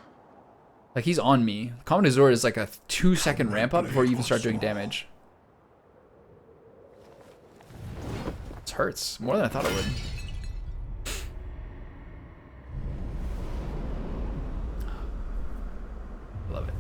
Like, he's on me. Comet Azure is like a 2-second ramp up before you even start doing damage. This hurts more than I thought it would. Love it.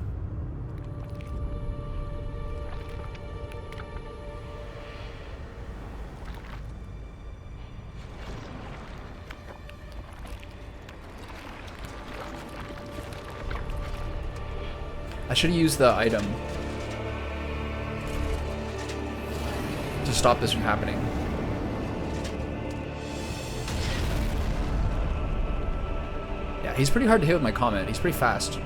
I should have used the item to stop this from happening. Yeah, he's pretty hard to hit with my comment. He's pretty fast.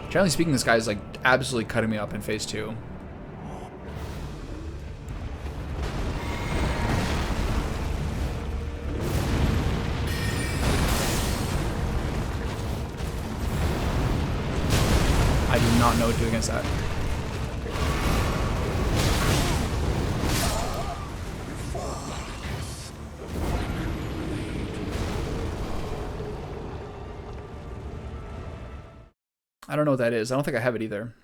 Generally speaking, this guy's like absolutely cutting me up in phase 2. I do not know what to do against that. I don't know what that is. I don't think I have it either.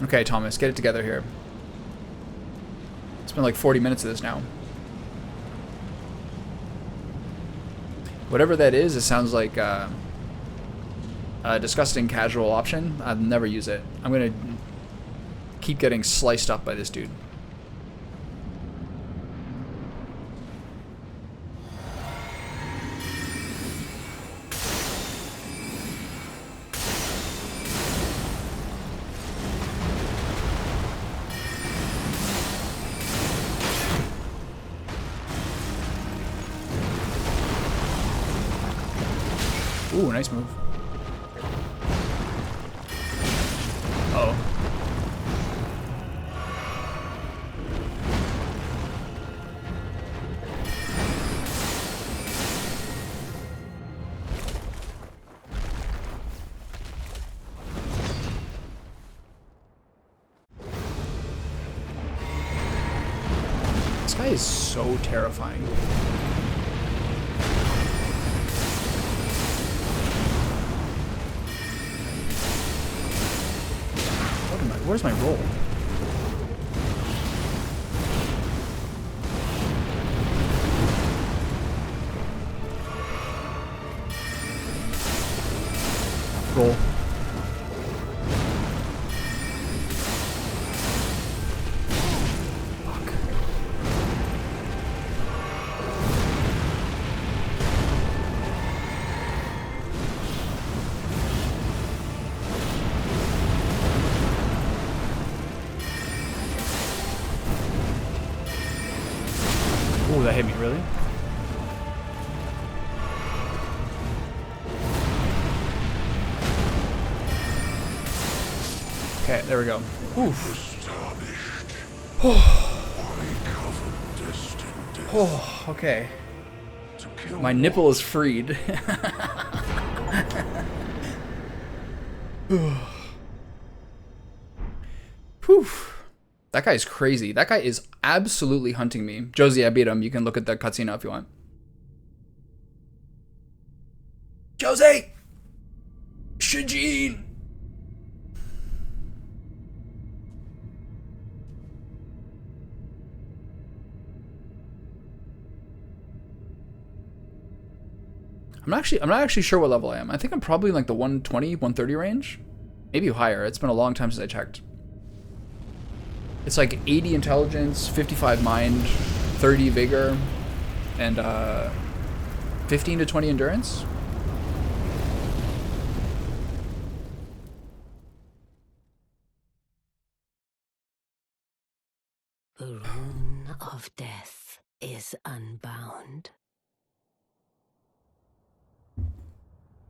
Okay, Thomas, get it together here. It's been like 40 minutes of this now. Whatever that is, it sounds like a disgusting casual option. I'll never use it. I'm gonna keep getting sliced up by this dude. Ooh, nice move. Uh-oh. This guy is so terrifying. Where's my roll? Roll. Fuck. Oh, that hit me, really? Okay, there we go. Oof. Oh, okay. My nipple is freed. Whew. That guy is crazy. That guy is absolutely hunting me. Josie, I beat him. You can look at the cutscene now if you want. Josie! Shijin! I'm not actually sure what level I am. I think I'm probably in like the 120, 130 range. Maybe higher. It's been a long time since I checked. It's like 80 intelligence, 55 mind, 30 vigor, and 15 to 20 endurance. The rune of death is unbound.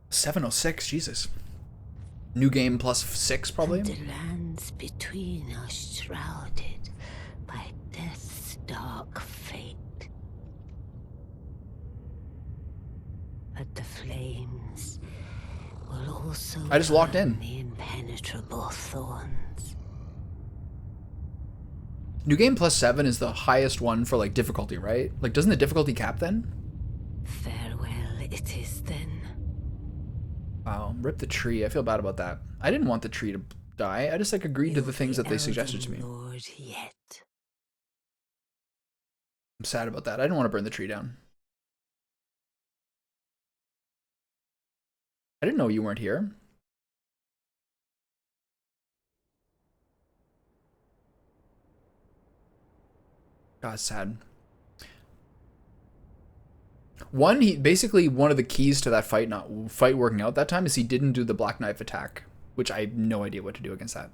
706, Jesus. New game plus 6, probably. And the lands between are shrouded by death's dark fate. But the flames will also I just locked in. burn the impenetrable thorns. New Game plus 7 is the highest one for like difficulty, right? Like, doesn't the difficulty cap then? Farewell it is then. Wow, rip the tree. I feel bad about that. I didn't want the tree to die. I just like agreed to the things that they suggested to me. Lord yet. I'm sad about that. I didn't want to burn the tree down. I didn't know you weren't here. God, sad. Basically one of the keys to that fight working out that time is he didn't do the black knife attack, which I have no idea what to do against that.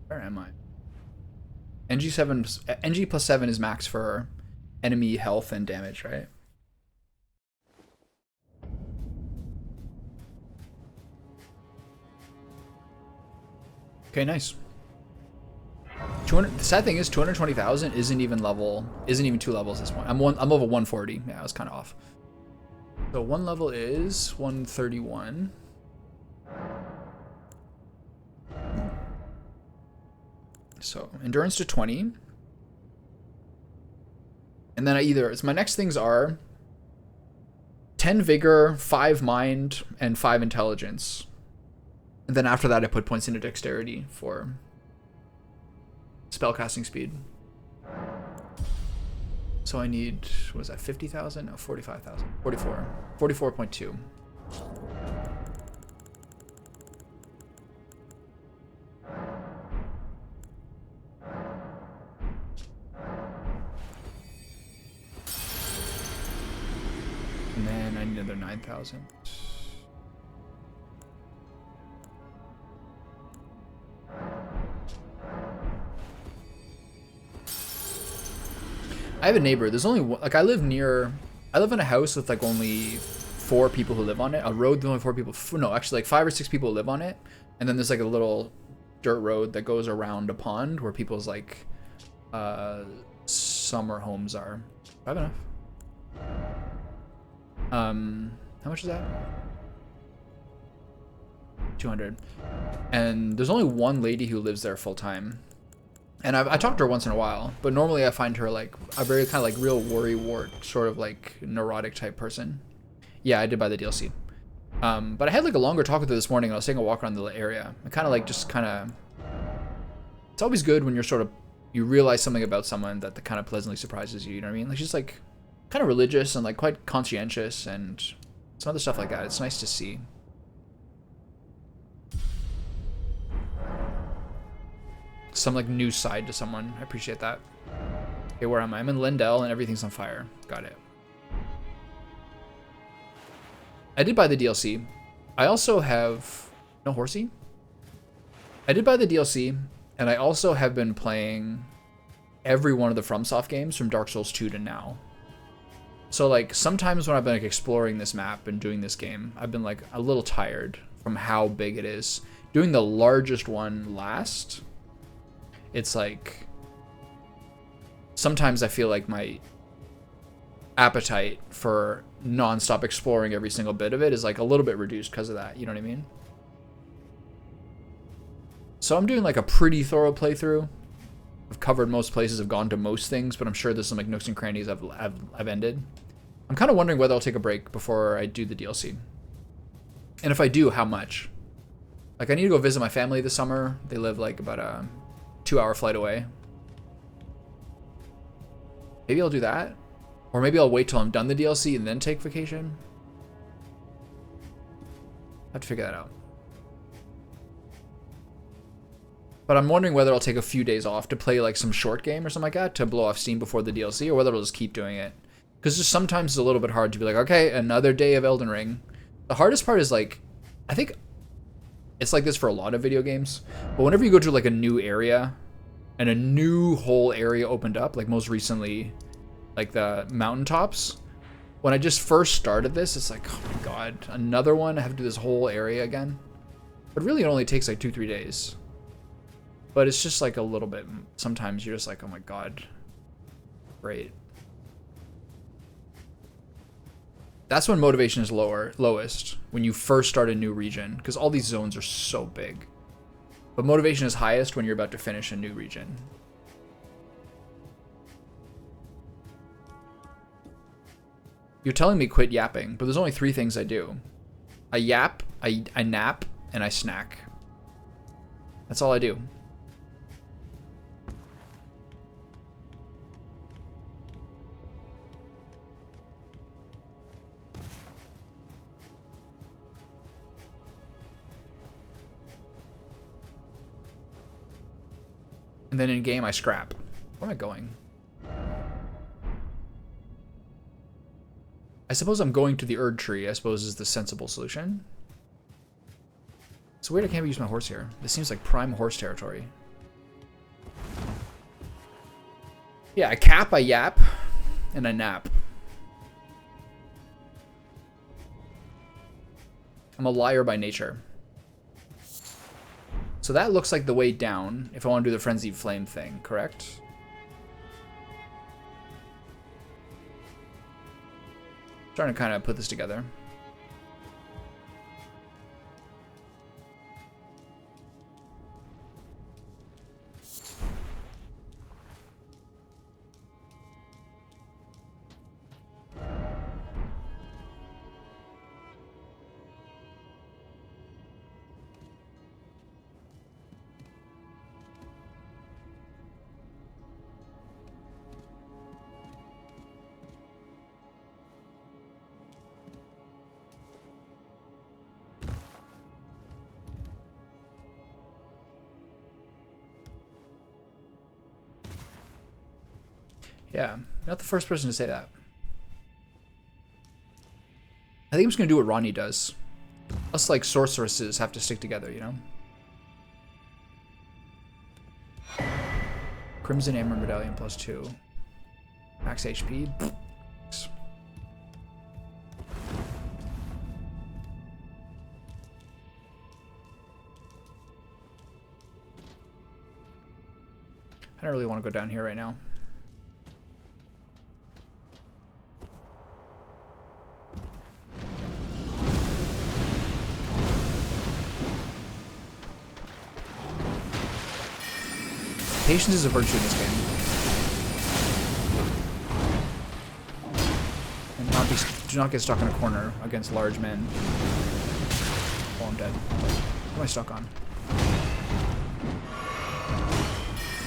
Where am I? NG plus 7 is max for enemy health and damage, right? Okay, nice. The sad thing is 220,000 isn't even 2 levels at this point. I'm level 140. Yeah, I was kind of off. So 1 level is 131. So endurance to 20. And then my next things are 10 vigor, 5 mind, and 5 intelligence. And then after that, I put points into dexterity for spellcasting speed. So I need, what was that, 50,000? No, 45,000. 44. 44.2. And then I need another 9,000. I have a neighbor. There's only like I live in a house with like only 4 people who live on it. A road with only 4 people. No, actually like 5 or 6 people live on it. And then there's like a little dirt road that goes around a pond where people's like summer homes are. I have enough. How much is that? 200. And there's only one lady who lives there full time. And I talk to her once in a while, but normally I find her like a very kind of like real worrywart, sort of like neurotic type person. Yeah, I did buy the DLC. But I had like a longer talk with her this morning. I was taking a walk around the area. I kind of like it's always good when you realize something about someone that kind of pleasantly surprises you. You know what I mean? Like she's like kind of religious and like quite conscientious and some other stuff like that. It's nice to see. Some like new side to someone. I appreciate that. Okay, where am I? I'm in Lindell and everything's on fire. Got it. I did buy the DLC. I also have no horsey. I did buy the DLC, and I also have been playing every one of the FromSoft games from Dark Souls 2 to now. So like sometimes when I've been like exploring this map and doing this game, I've been like a little tired from how big it is. Doing the largest one last, it's like sometimes I feel like my appetite for non-stop exploring every single bit of it is like a little bit reduced because of that. You know what I mean? So I'm doing like a pretty thorough playthrough. I've covered most places, I've gone to most things, but I'm sure there's some like nooks and crannies I've ended. I'm kind of wondering whether I'll take a break before I do the DLC. And if I do, how much? Like I need to go visit my family this summer. They live like about a 2-hour flight away. Maybe I'll do that. Or maybe I'll wait till I'm done the DLC and then take vacation. I have to figure that out. But I'm wondering whether I'll take a few days off to play like some short game or something like that to blow off steam before the DLC, or whether I'll just keep doing it. Because just sometimes it's a little bit hard to be like, okay, another day of Elden Ring. The hardest part is like, I think it's like this for a lot of video games, but whenever you go to like a new area and a new whole area opened up, like most recently, like the mountaintops, when I just first started this, it's like, oh my god, another one? I have to do this whole area again? But really it only takes like 2-3 days. But it's just like a little bit, sometimes you're just like, oh my god, great. That's when motivation is lowest, when you first start a new region, because all these zones are so big. But motivation is highest when you're about to finish a new region. You're telling me quit yapping, but there's only 3 things I do. I yap, I nap, and I snack. That's all I do. And then in game I scrap. Where am I going? I suppose I'm going to the Erd tree, I suppose is the sensible solution. It's weird I can't use my horse here. This seems like prime horse territory. Yeah, I cap, I yap, and I nap. I'm a liar by nature. So that looks like the way down if I want to do the Frenzied Flame thing, correct? Trying to kind of put this together. Yeah, not the first person to say that. I think I'm just going to do what Ronnie does. Us, like, sorceresses have to stick together, you know? Crimson Amber Medallion +2. Max HP. I don't really want to go down here right now. Patience is a virtue in this game. And do not get stuck in a corner against large men. Oh, I'm dead. What am I stuck on?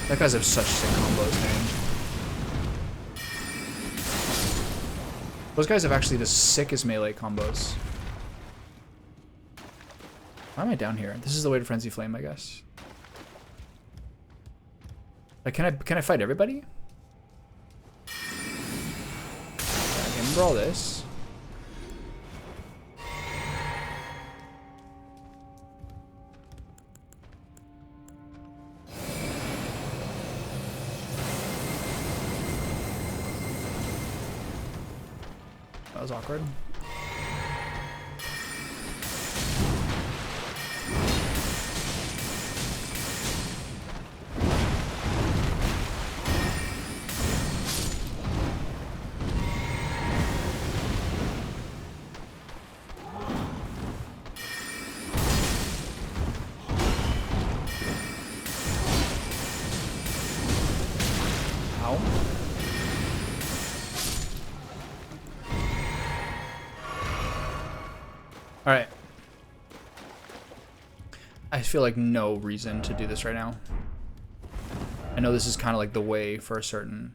That guy's have such sick combos, man. Those guys have actually the sickest melee combos. Why am I down here? This is the way to Frenzy Flame, I guess. Like, can I fight everybody? I can brawl this. That was awkward. Alright. I feel like no reason to do this right now. I know this is kind of like the way for a certain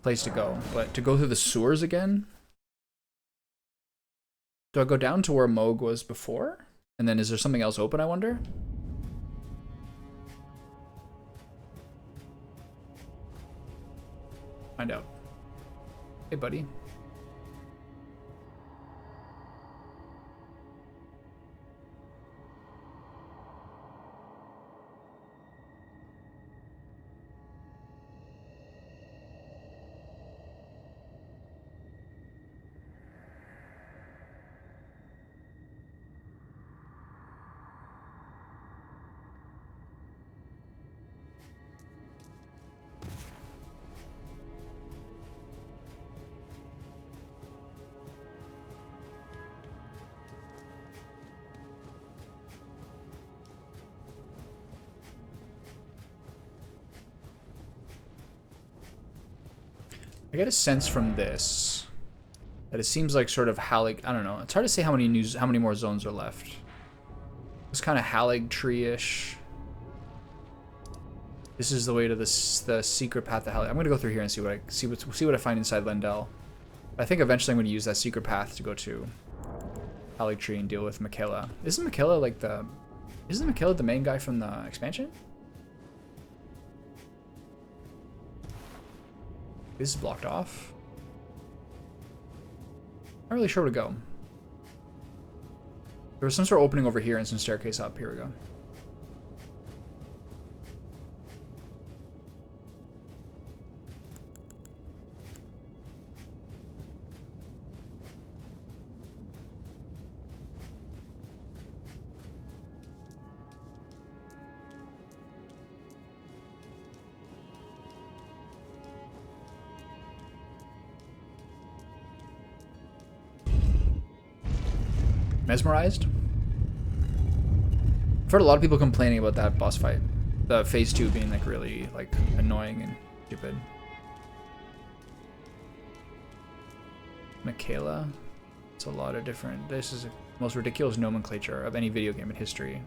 place to go, but to go through the sewers again? Do I go down to where Moog was before? And then is there something else open, I wonder? Find out. Hey, buddy. I get a sense from this that it seems like sort of Halig. I don't know. It's hard to say how many more zones are left. It's kind of Halig tree-ish. This is the way to the secret path to Halig. I'm gonna go through here and see what I find inside Lendel. I think eventually I'm gonna use that secret path to go to Halig Tree and deal with Michaela. Isn't Michaela the main guy from the expansion? This is blocked off. Not really sure where to go. There was some sort of opening over here and some staircase up. Here we go. Mesmerized? I've heard a lot of people complaining about that boss fight. The phase 2 being like really like annoying and stupid. Michaela. It's a lot of different. This is the most ridiculous nomenclature of any video game in history.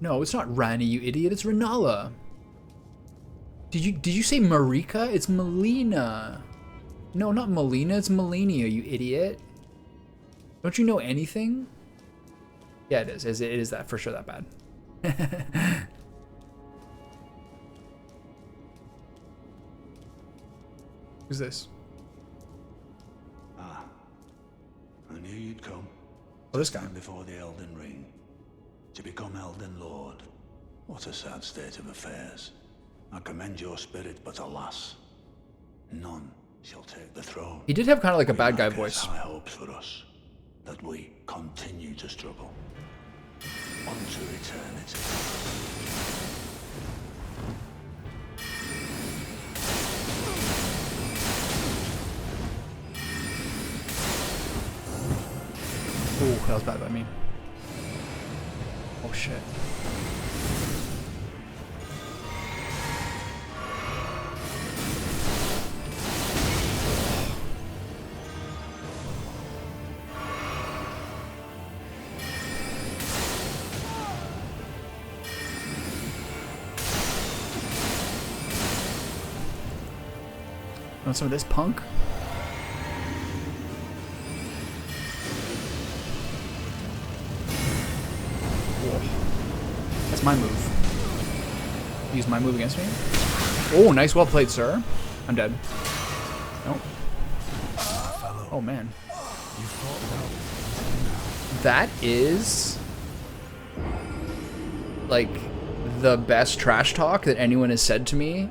No, it's not Rani, you idiot. It's Renala. Did you say Marika? It's Melina. No, not Melina, it's Melania, you idiot. Don't you know anything? Yeah, it is. It is that for sure that bad. Who's this? Ah, I knew you'd come. Oh, this guy. Stand before the Elden Ring. To become Elden Lord. What a sad state of affairs. I commend your spirit, but alas, none shall take the throne. He did have kind of like a bad guy voice. High hopes for us, that we continue to struggle. On to eternity. Oh, that was bad by me. Oh shit. Want some of this punk? Whoa. That's my move. Use my move against me? Oh, nice, well played, sir. I'm dead. Nope. Oh man. That is like the best trash talk that anyone has said to me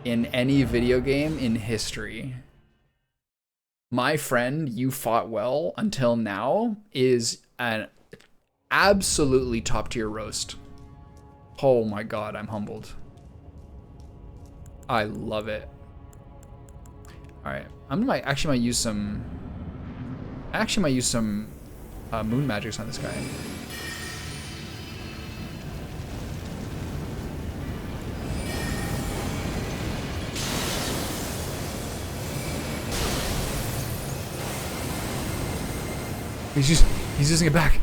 in any video game in history. My friend, you fought well until now is an absolutely top tier roast. Oh my god, I'm humbled. I love it. Alright, I actually might use some moon magics on this guy. He's using it back.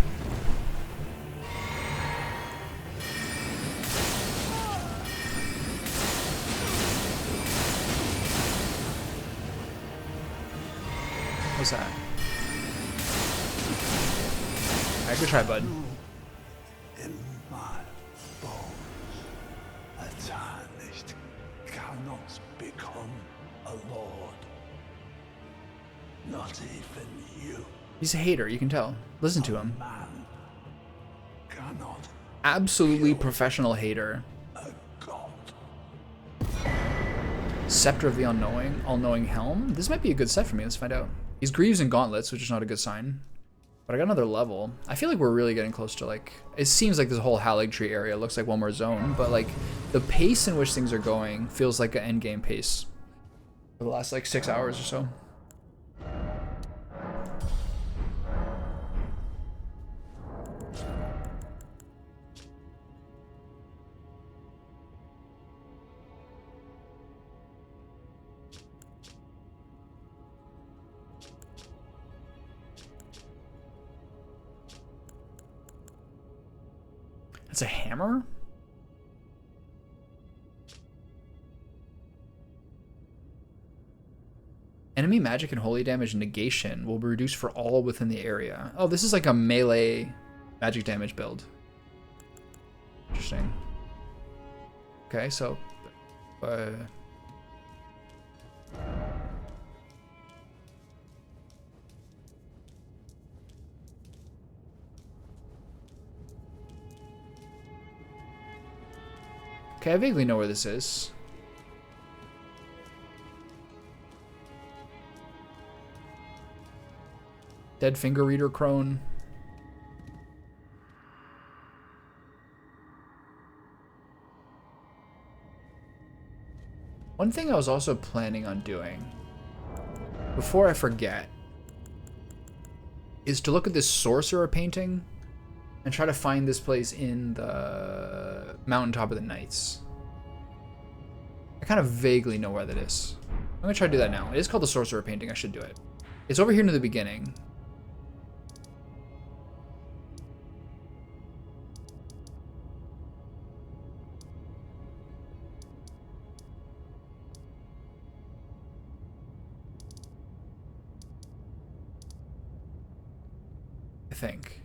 What's that? I could try, bud. In my bones, a tarnished cannot become a lord. Not even you. He's a hater, you can tell. Listen to him. Man cannot. Absolutely professional hater. A god. Scepter of the Unknowing, All-Knowing Helm. This might be a good set for me. Let's find out. He's Greaves and Gauntlets, which is not a good sign. But I got another level. I feel like we're really getting close to like... It seems like this whole Halig Tree area looks like one more zone, but like the pace in which things are going feels like an endgame pace for the last like 6 hours or so. It's a hammer? Enemy magic and holy damage negation will be reduced for all within the area. Oh, this is like a melee magic damage build. Interesting. Okay, so... okay, I vaguely know where this is. Dead finger reader crone. One thing I was also planning on doing, before I forget, is to look at this sorcerer painting and try to find this place in the mountaintop of the Knights. I kind of vaguely know where that is. I'm gonna try to do that now. It is called the sorcerer painting. I should do it. It's over here near the beginning. I think.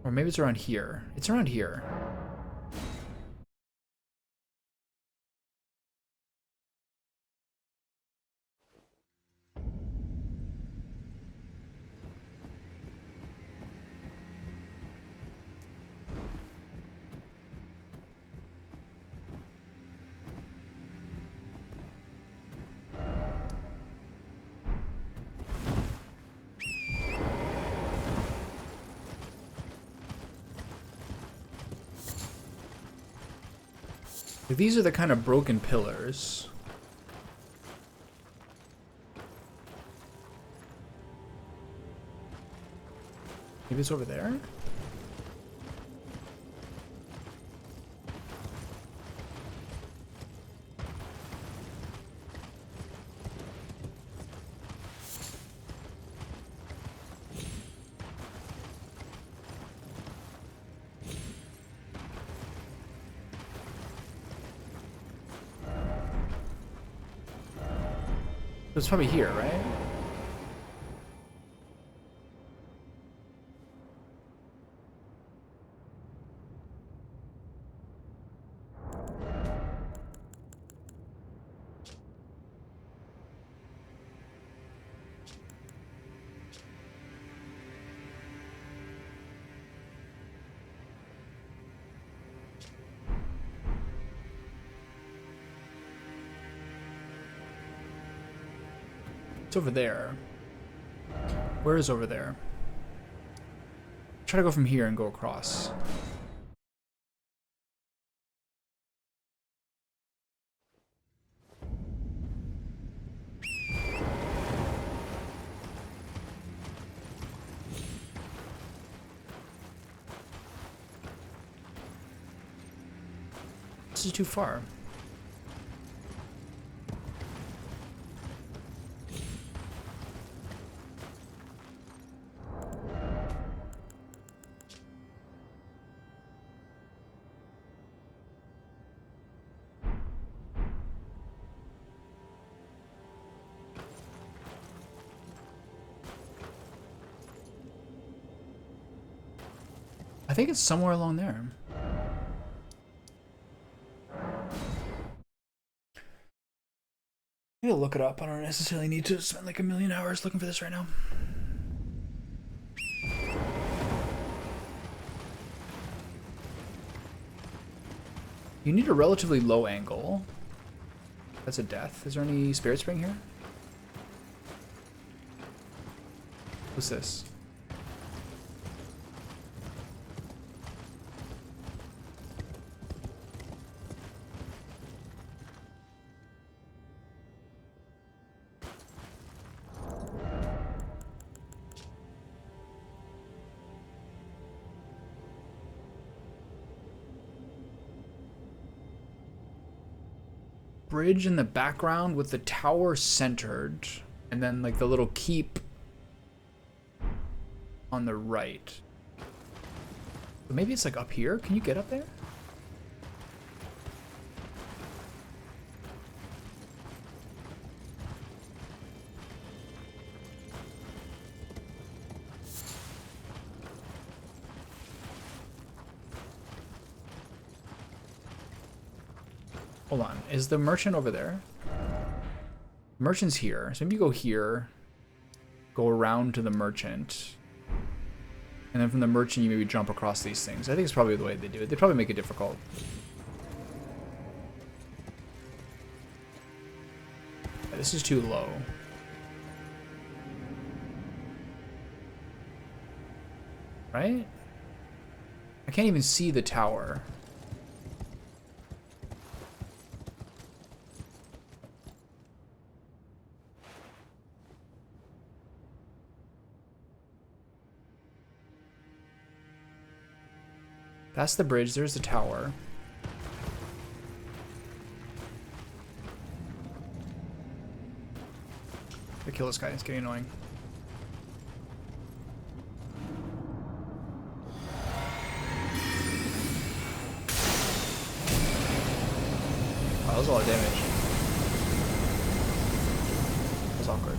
Or maybe it's around here. It's around here. These are the kind of broken pillars. Maybe it's over there? It's probably here, right? It's over there. Where is over there? Try to go from here and go across. This is too far. I think it's somewhere along there. Maybe I'll look it up. I don't necessarily need to spend like a million hours looking for this right now. You need a relatively low angle. That's a death. Is there any spirit spring here? What's this? bridge in the background with the tower centered, and then like the little keep on the right. But maybe it's like up here. Can you get up there? Hold on. Is the merchant over there? Merchant's here. So maybe you go here, go around to the merchant, and then from the merchant you maybe jump across these things. I think it's probably the way they do it. They probably make it difficult. Yeah, this is too low. Right? I can't even see the tower. That's the bridge. There's the tower. I kill this guy. It's getting annoying. Wow, that was a lot of damage. That was awkward.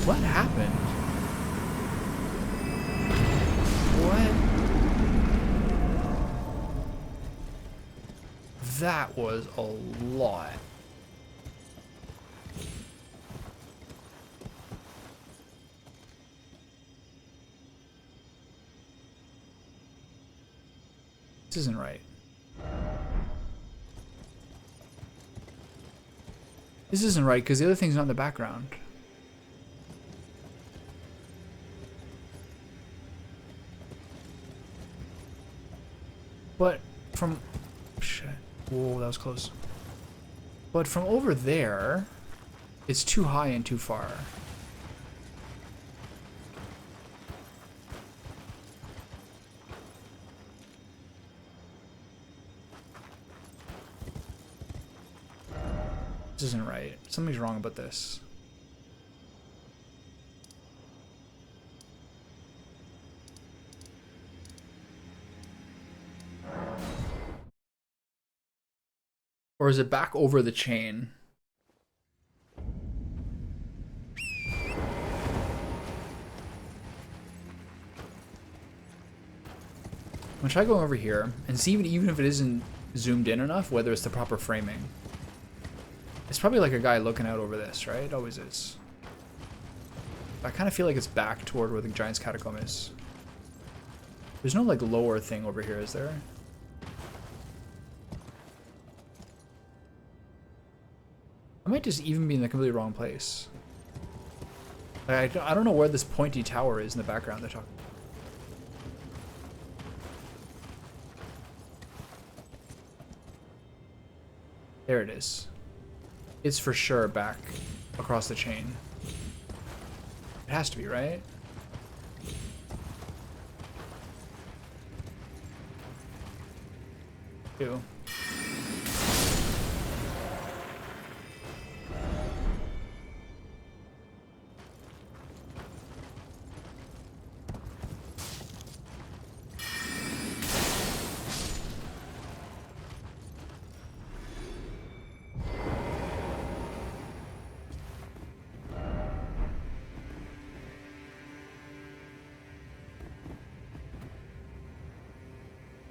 What happened? What? That was a lot. This isn't right. This isn't right because the other thing's not in the background. But from... Shit. Whoa, that was close. But from over there, it's too high and too far. This isn't right. Something's wrong about this. Or is it back over the chain? I'm gonna try going over here and see even if it isn't zoomed in enough, whether it's the proper framing. It's probably like a guy looking out over this, right? It always is. I kind of feel like it's back toward where the Giant's Catacomb is. There's no like lower thing over here, is there? I might just even be in the completely wrong place. Like, I don't know where this pointy tower is in the background they're talking about. There it is. It's for sure back across the chain. It has to be, right? Ew.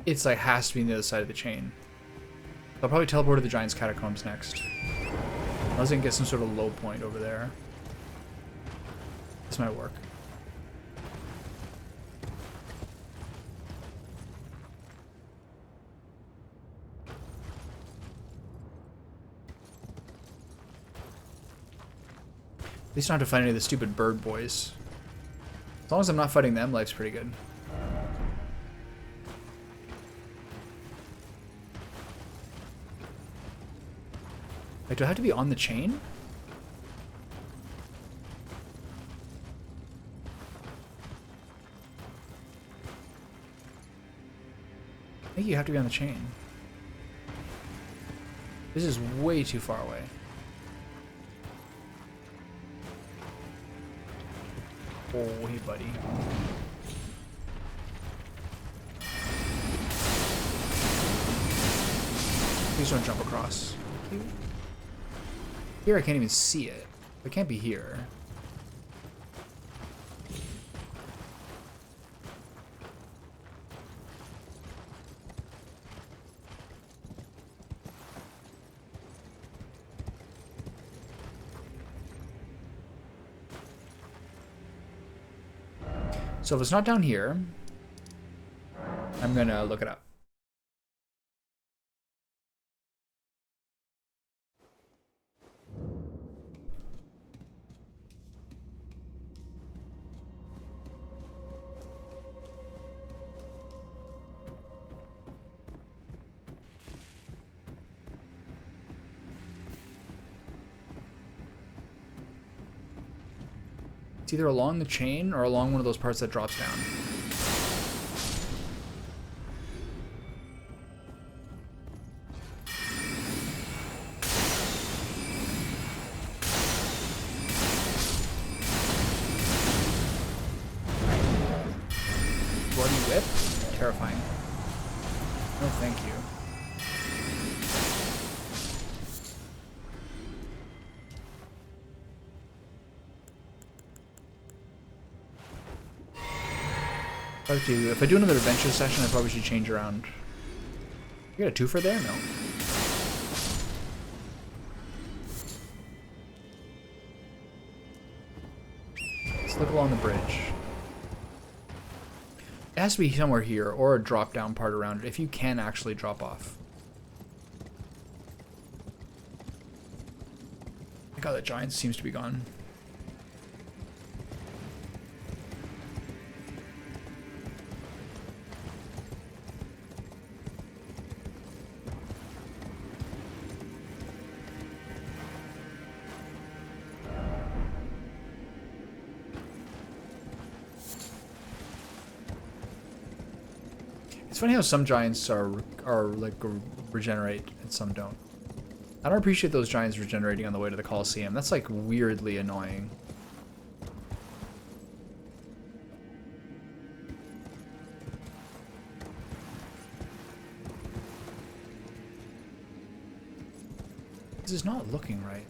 It's like has to be on the other side of the chain. I'll probably teleport to the Giant's Catacombs next. Unless I can get some sort of low point over there. This might work. At least I don't have to fight any of the stupid bird boys. As long as I'm not fighting them, life's pretty good. Like, do I have to be on the chain? I think you have to be on the chain. This is way too far away. Oh, hey, buddy. Please don't jump across. Here I can't even see it. It can't be here. So if it's not down here, I'm gonna look it up. It's either along the chain or along one of those parts that drops down. Bloody whip? Terrifying. No, thank you. If I do another adventure session, I probably should change around. You got a twofer there? No. Let's look along the bridge. It has to be somewhere here, or a drop down part around it, if you can actually drop off. I got that giant seems to be gone. It's funny how some giants are like regenerate and some don't. I don't appreciate those giants regenerating on the way to the Colosseum. That's like weirdly annoying. This is not looking right.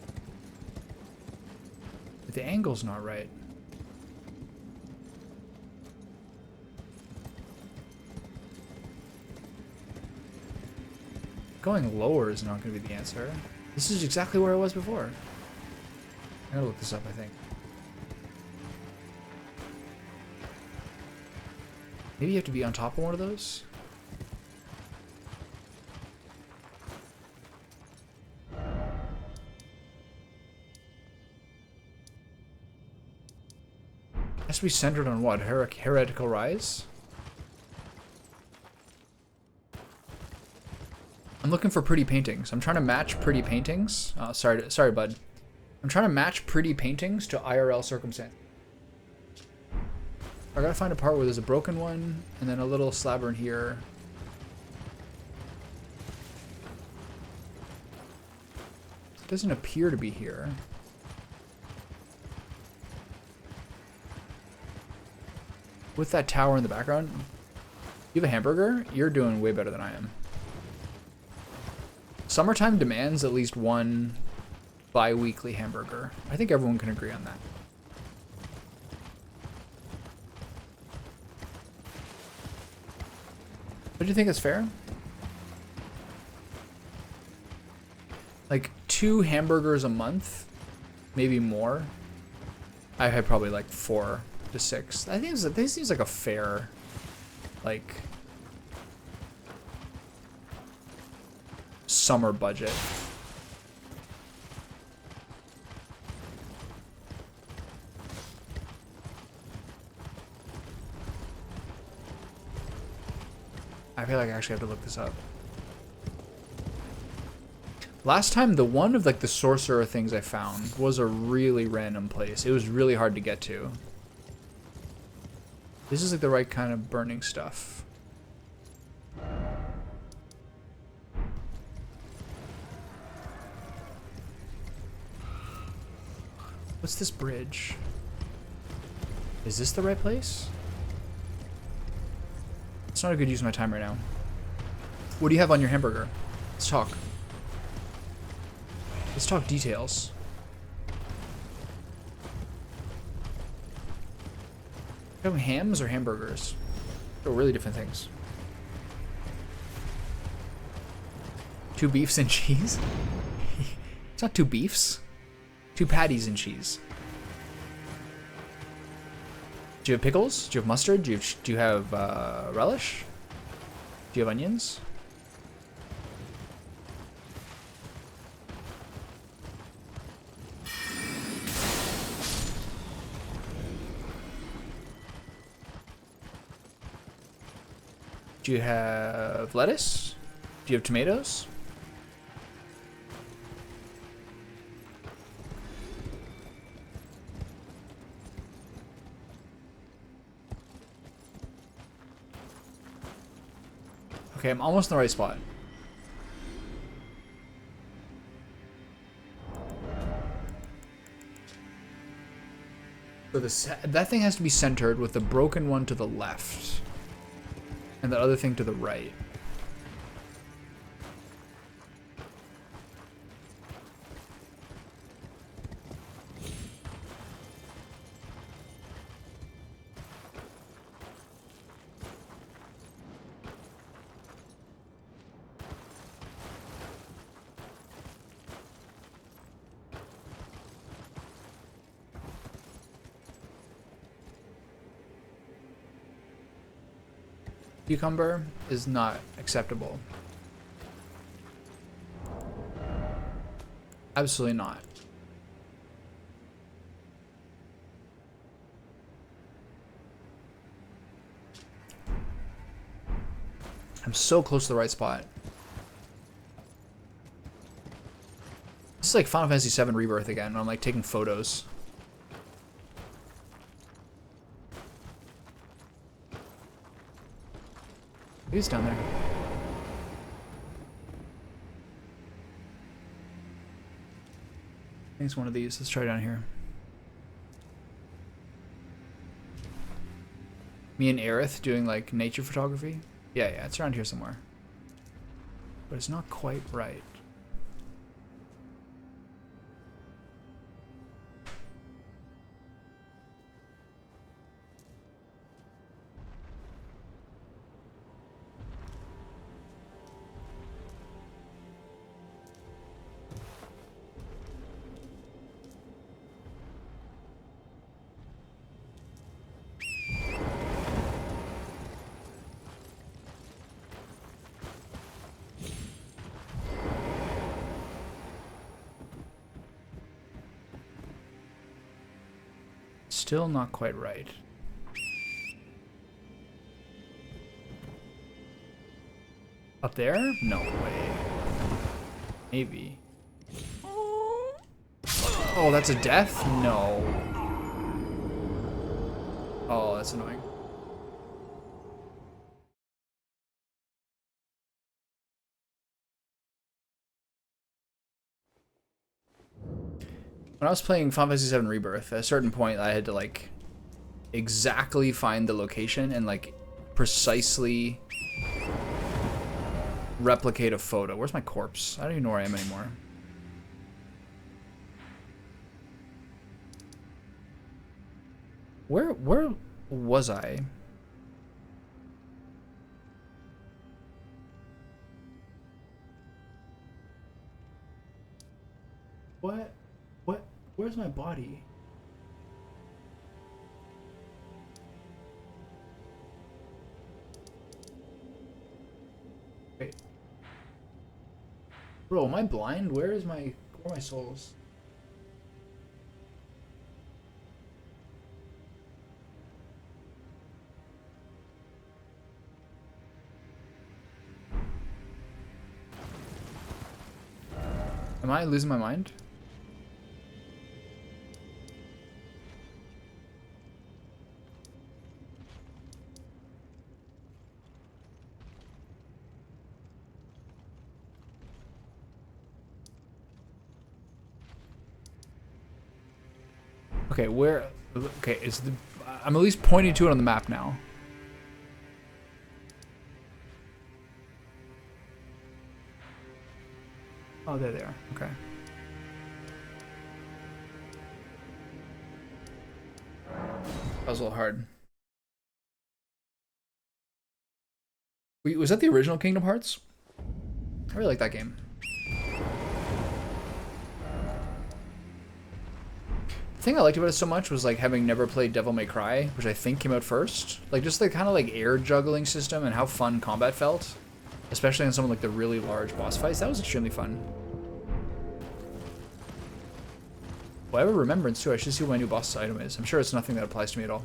The angle's not right. Going lower is not going to be the answer. This is exactly where I was before. I gotta look this up, I think. Maybe you have to be on top of one of those? Has to be centered on what? Heretical Rise? I'm looking for pretty paintings. I'm trying to match pretty paintings. Sorry, bud. I'm trying to match pretty paintings to IRL circumstance. I gotta find a part where there's a broken one, and then a little slabber in here. It doesn't appear to be here. With that tower in the background, you have a hamburger? You're doing way better than I am. Summertime demands at least one bi-weekly hamburger. I think everyone can agree on that. Don't you think it's fair? Like 2 hamburgers a month, maybe more. I had probably like 4 to 6. I think this seems like a fair, like, summer budget. I feel like I actually have to look this up. Last time, the one of like the sorcerer things I found was a really random place. It was really hard to get to. This is like the right kind of burning stuff. What's this bridge? Is this the right place? It's not a good use of my time right now. What do you have on your hamburger? Let's talk. Let's talk details. You have hams or hamburgers? They're really different things. 2 beefs and cheese? It's not 2 beefs. 2 patties and cheese. Do you have pickles? Do you have mustard? Do you have relish? Do you have onions? Do you have lettuce? Do you have tomatoes? Okay, I'm almost in the right spot. So that thing has to be centered with the broken one to the left. And the other thing to the right. Cucumber is not acceptable. Absolutely not. I'm so close to the right spot. This is like Final Fantasy VII Rebirth again, when I'm like taking photos. He's down there. I think it's one of these. Let's try down here. Me and Aerith doing like nature photography. Yeah, it's around here somewhere. But it's not quite right. Still not quite right. Up there? No way. Maybe. Oh, that's a death? No. Oh, that's annoying. When I was playing Final Fantasy VII Rebirth, at a certain point I had to like exactly find the location and like precisely replicate a photo. Where's my corpse? I don't even know where I am anymore. Where was I? What? Where's my body? Wait. Bro, am I blind? Where are my souls? Am I losing my mind? Okay, where? Okay, is the? I'm at least pointing to it on the map now. Oh, there they are. Okay. That was a little hard. Wait, was that the original Kingdom Hearts? I really like that game. The thing I liked about it so much was like having never played Devil May Cry, which I think came out first. Like just the kind of like air juggling system and how fun combat felt, especially in some of like the really large boss fights. That was extremely fun. Well, I have a remembrance too. I should see what my new boss item is. I'm sure it's nothing that applies to me at all.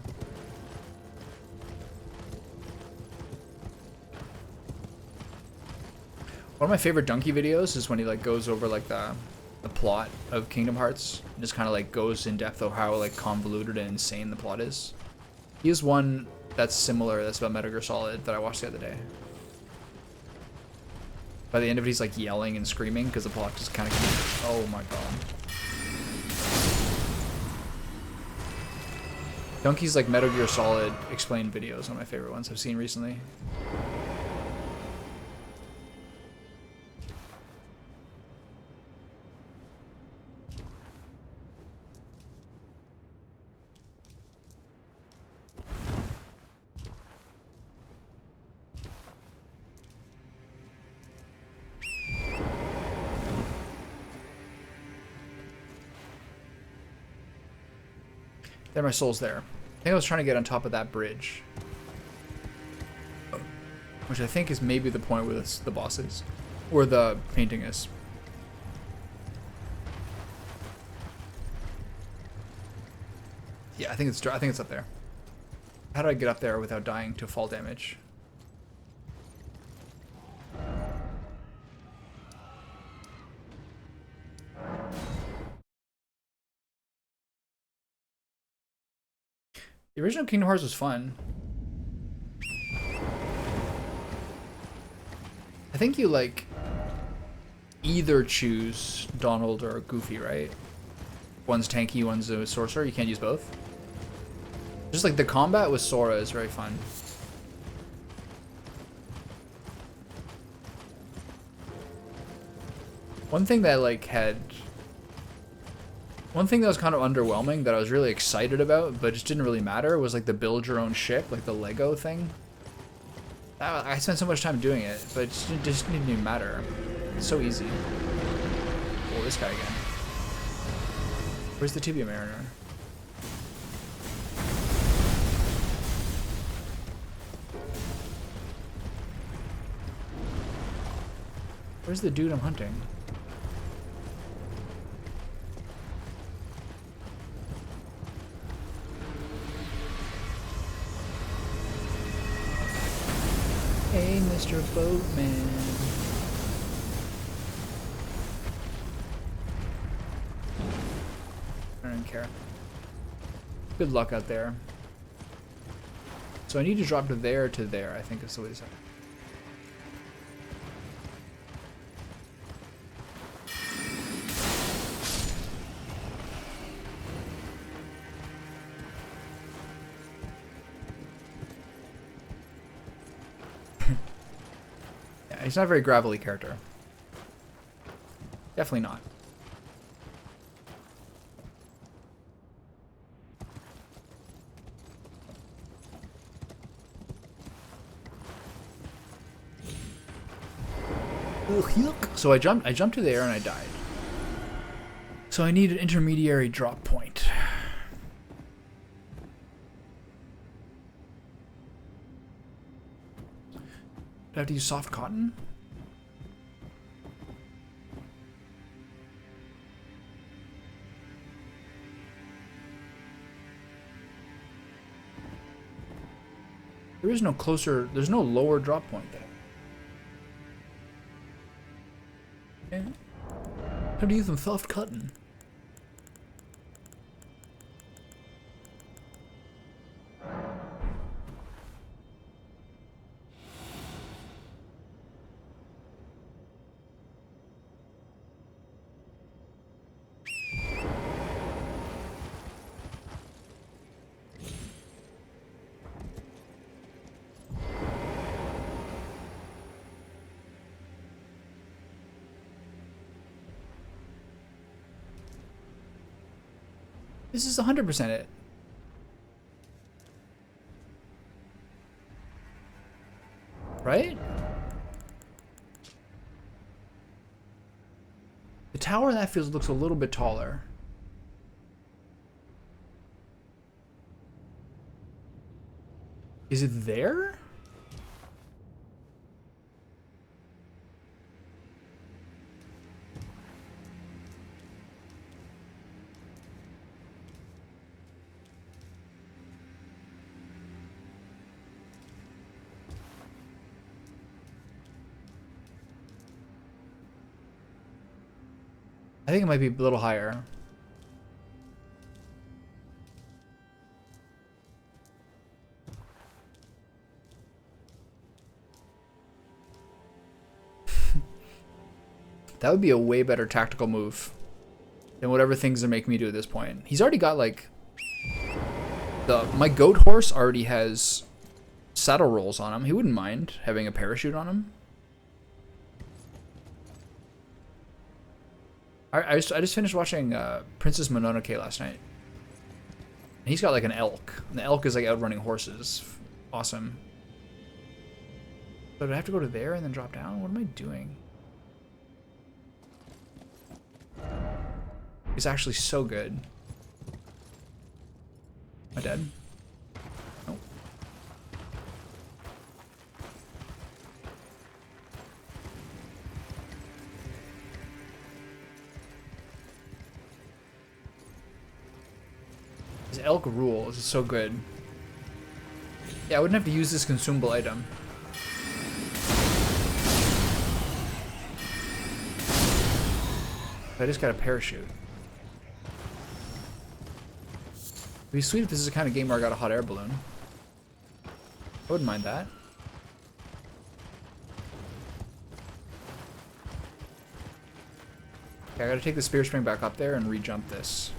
One of my favorite Donkey videos is when he like goes over like the plot of Kingdom Hearts. And just kind of like goes in depth of how like convoluted and insane the plot is. He has one that's similar that's about Metal Gear Solid that I watched the other day. By the end of it, he's like yelling and screaming because the plot just kind of. Oh my god. Donkey's like Metal Gear Solid explained videos, one of my favorite ones I've seen recently. There, my soul's there. I think I was trying to get on top of that bridge. Which I think is maybe the point where the boss is. Or the painting is. Yeah, I think it's up there. How do I get up there without dying to fall damage? The original Kingdom Hearts was fun. I think you like either choose Donald or Goofy, right? One's tanky, one's a sorcerer. You can't use both. Just like the combat with Sora is very fun. One thing that like had one thing that was kind of underwhelming that I was really excited about, but just didn't really matter, was like the build your own ship, like the Lego thing. I spent so much time doing it, but it just didn't even matter. It's so easy. Oh, this guy again. Where's the Tibia Mariner? Where's the dude I'm hunting? Hey, Mr. Boatman. I don't care. Good luck out there. So I need to drop to there, I think is the way to say it. He's not a very gravelly character. Definitely not. So I jumped to there and I died. So I need an intermediary drop point. Do I have to use soft cotton? There is no closer, there's no lower drop point there. Okay. How do you use some soft cotton? This is 100% it. Right? The tower in that feels looks a little bit taller. Is it there? I think it might be a little higher. That would be a way better tactical move than whatever things are making me do at this point. He's already got like my goat horse already has saddle rolls on him. He wouldn't mind having a parachute on him. I just finished watching Princess Mononoke last night. And he's got like an elk. And the elk is like outrunning horses. Awesome. But do I have to go to there and then drop down? What am I doing? It's actually so good. Am I dead? Nope. This elk rule is so good. Yeah, I wouldn't have to use this consumable item. I just got a parachute. It'd be sweet if this is the kind of game where I got a hot air balloon. I wouldn't mind that. Okay, I gotta take the spear spring back up there and re-jump this.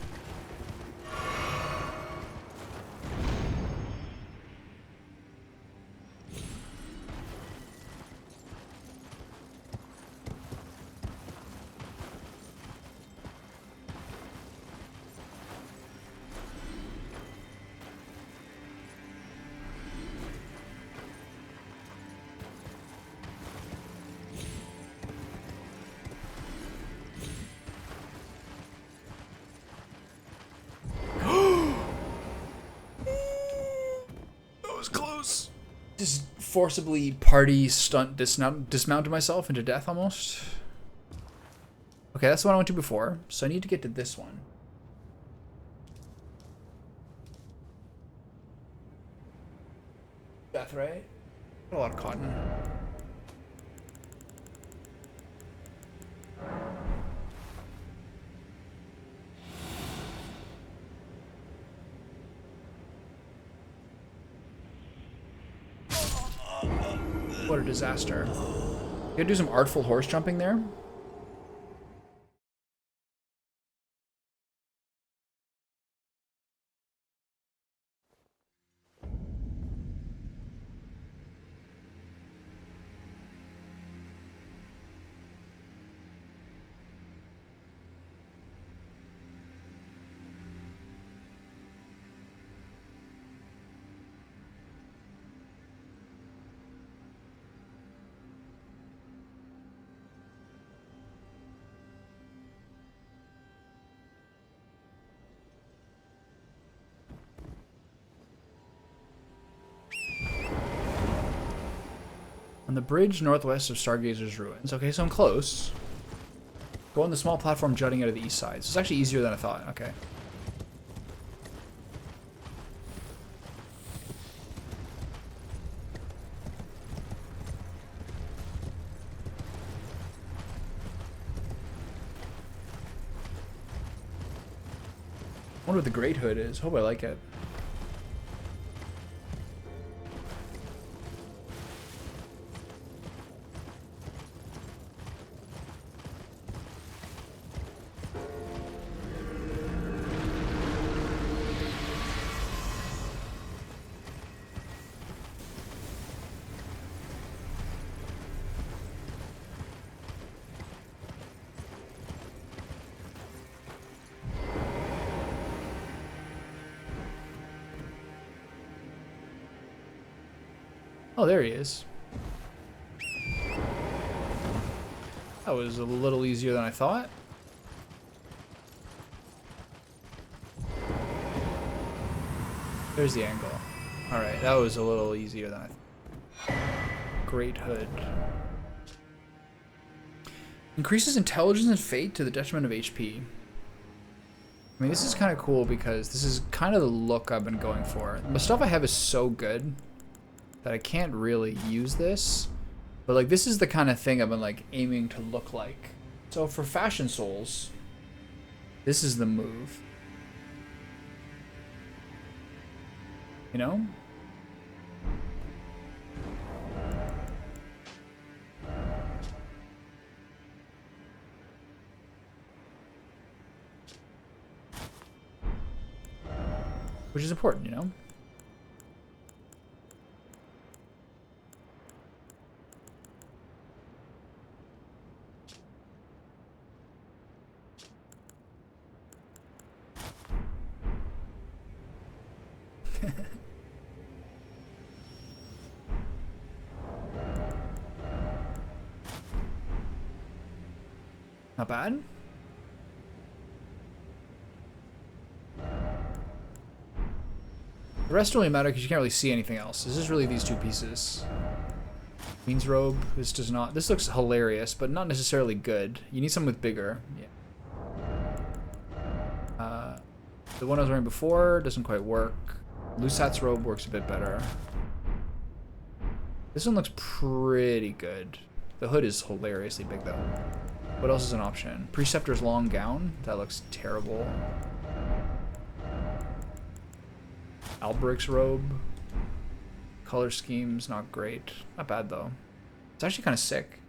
Forcibly party stunt dismounted myself into death almost. Okay, that's the one I went to before, so I need to get to this one. Death, right? Got a lot of cotton. What a disaster. You gotta do some artful horse jumping there. On the bridge northwest of Stargazer's ruins. Okay, so I'm close. Go on the small platform jutting out of the east side. So it's actually easier than I thought. Okay. I wonder what the Great Hood is. Hope I like it. Oh, there he is. That was a little easier than I thought. There's the angle. Alright, that was a little easier than I thought. Great hood. Increases intelligence and fate to the detriment of HP. I mean, this is kind of cool because this is kind of the look I've been going for. The stuff I have is so good that I can't really use this. But like, this is the kind of thing I've been like aiming to look like. So for Fashion Souls, this is the move. You know? Which is important, you know? Not bad. The rest don't really matter because you can't really see anything else. This is really these two pieces. Queen's robe. This does not. This looks hilarious, but not necessarily good. You need something with bigger. Yeah. The one I was wearing before doesn't quite work. Lusat's robe works a bit better. This one looks pretty good. The hood is hilariously big though. What else is an option? Preceptor's long gown. That looks terrible. Alberic's robe. Color scheme's not great. Not bad though. It's actually kind of sick.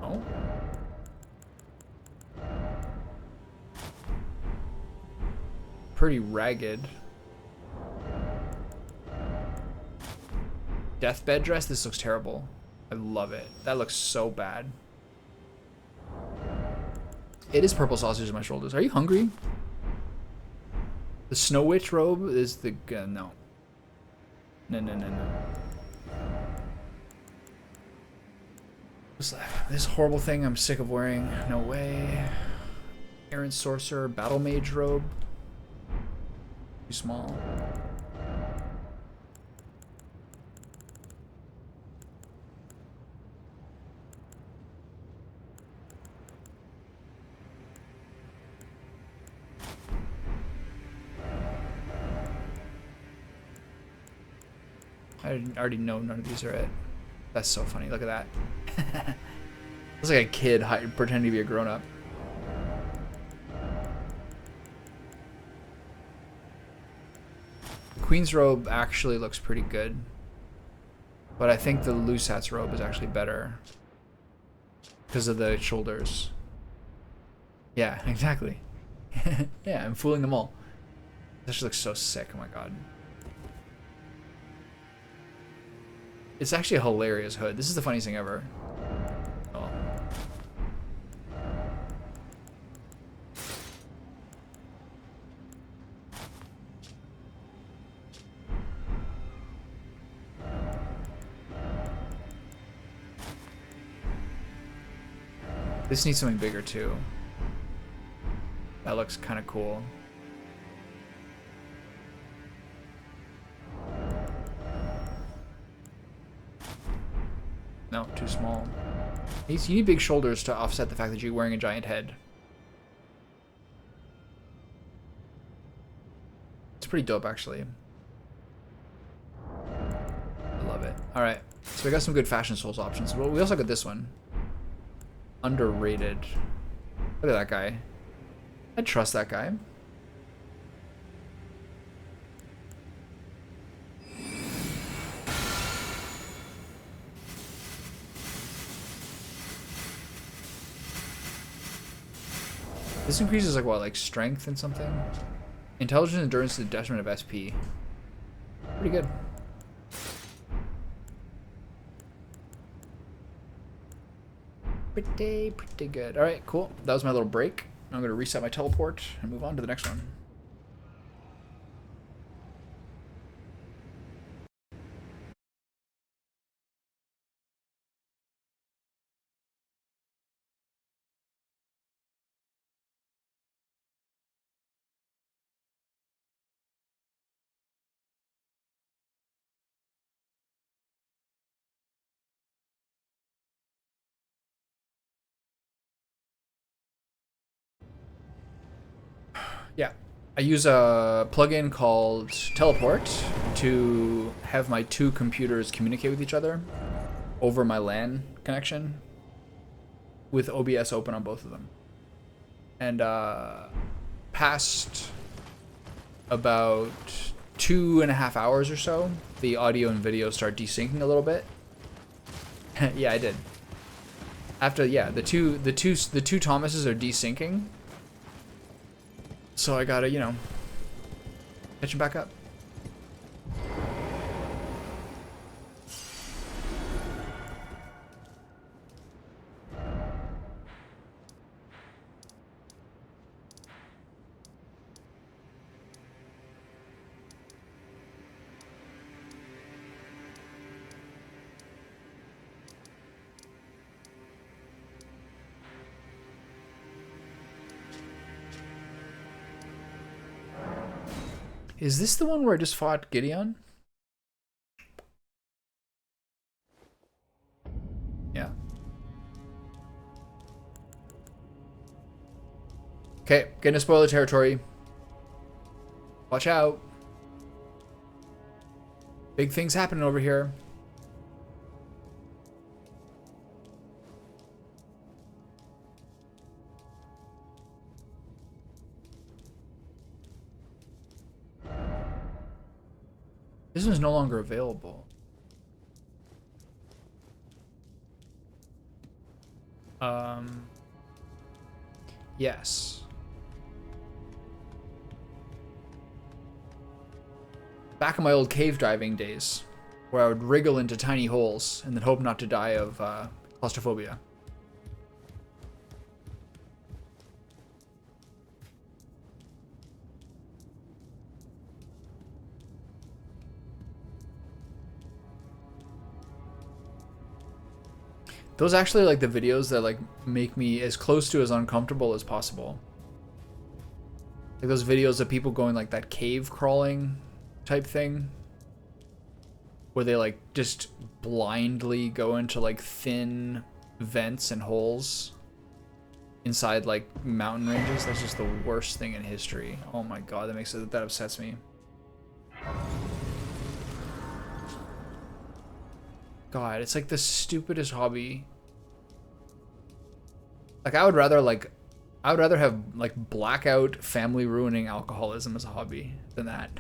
Oh. Pretty ragged. Deathbed dress. This looks terrible. I love it. That looks so bad. It is purple sausage on my shoulders. Are you hungry? The Snow Witch robe is the... no. No. This horrible thing I'm sick of wearing. No way. Errant Sorcerer. Battle Mage robe. Too small. I already know none of these are it. That's so funny. Look at that. Looks like a kid pretending to be a grown-up. The Queen's robe actually looks pretty good. But I think the Lusat's robe is actually better. Because of the shoulders. Yeah, exactly. Yeah, I'm fooling them all. This looks so sick. Oh my god. It's actually a hilarious hood. This is the funniest thing ever. Oh. This needs something bigger too. That looks kind of cool. No, too small. You need big shoulders to offset the fact that you're wearing a giant head. It's pretty dope, actually. I love it. Alright, so we got some good Fashion Souls options. Well, we also got this one. Underrated. Look at that guy. I trust that guy. This increases like what, like strength and something? Intelligence and endurance to the detriment of SP. Pretty good. Pretty good. All right, cool. That was my little break. I'm going to reset my teleport and move on to the next one. Yeah, I use a plugin called Teleport to have my two computers communicate with each other over my LAN connection with OBS open on both of them. And past about 2.5 hours or so, the audio and video start desyncing a little bit. Yeah, I did. After, yeah, the two Thomases are desyncing. So I gotta, you know, catch him back up. Is this the one where I just fought Gideon? Yeah. Okay, getting into spoiler territory. Watch out. Big things happening over here. This one's no longer available. Yes. Back in my old cave diving days, where I would wriggle into tiny holes and then hope not to die of claustrophobia. Those actually like the videos that like make me as close to as uncomfortable as possible. Like those videos of people going like that cave crawling type thing. Where they like just blindly go into like thin vents and holes inside like mountain ranges. That's just the worst thing in history. Oh my god, that upsets me. God, it's like the stupidest hobby. Like I would rather have like blackout family ruining alcoholism as a hobby than that.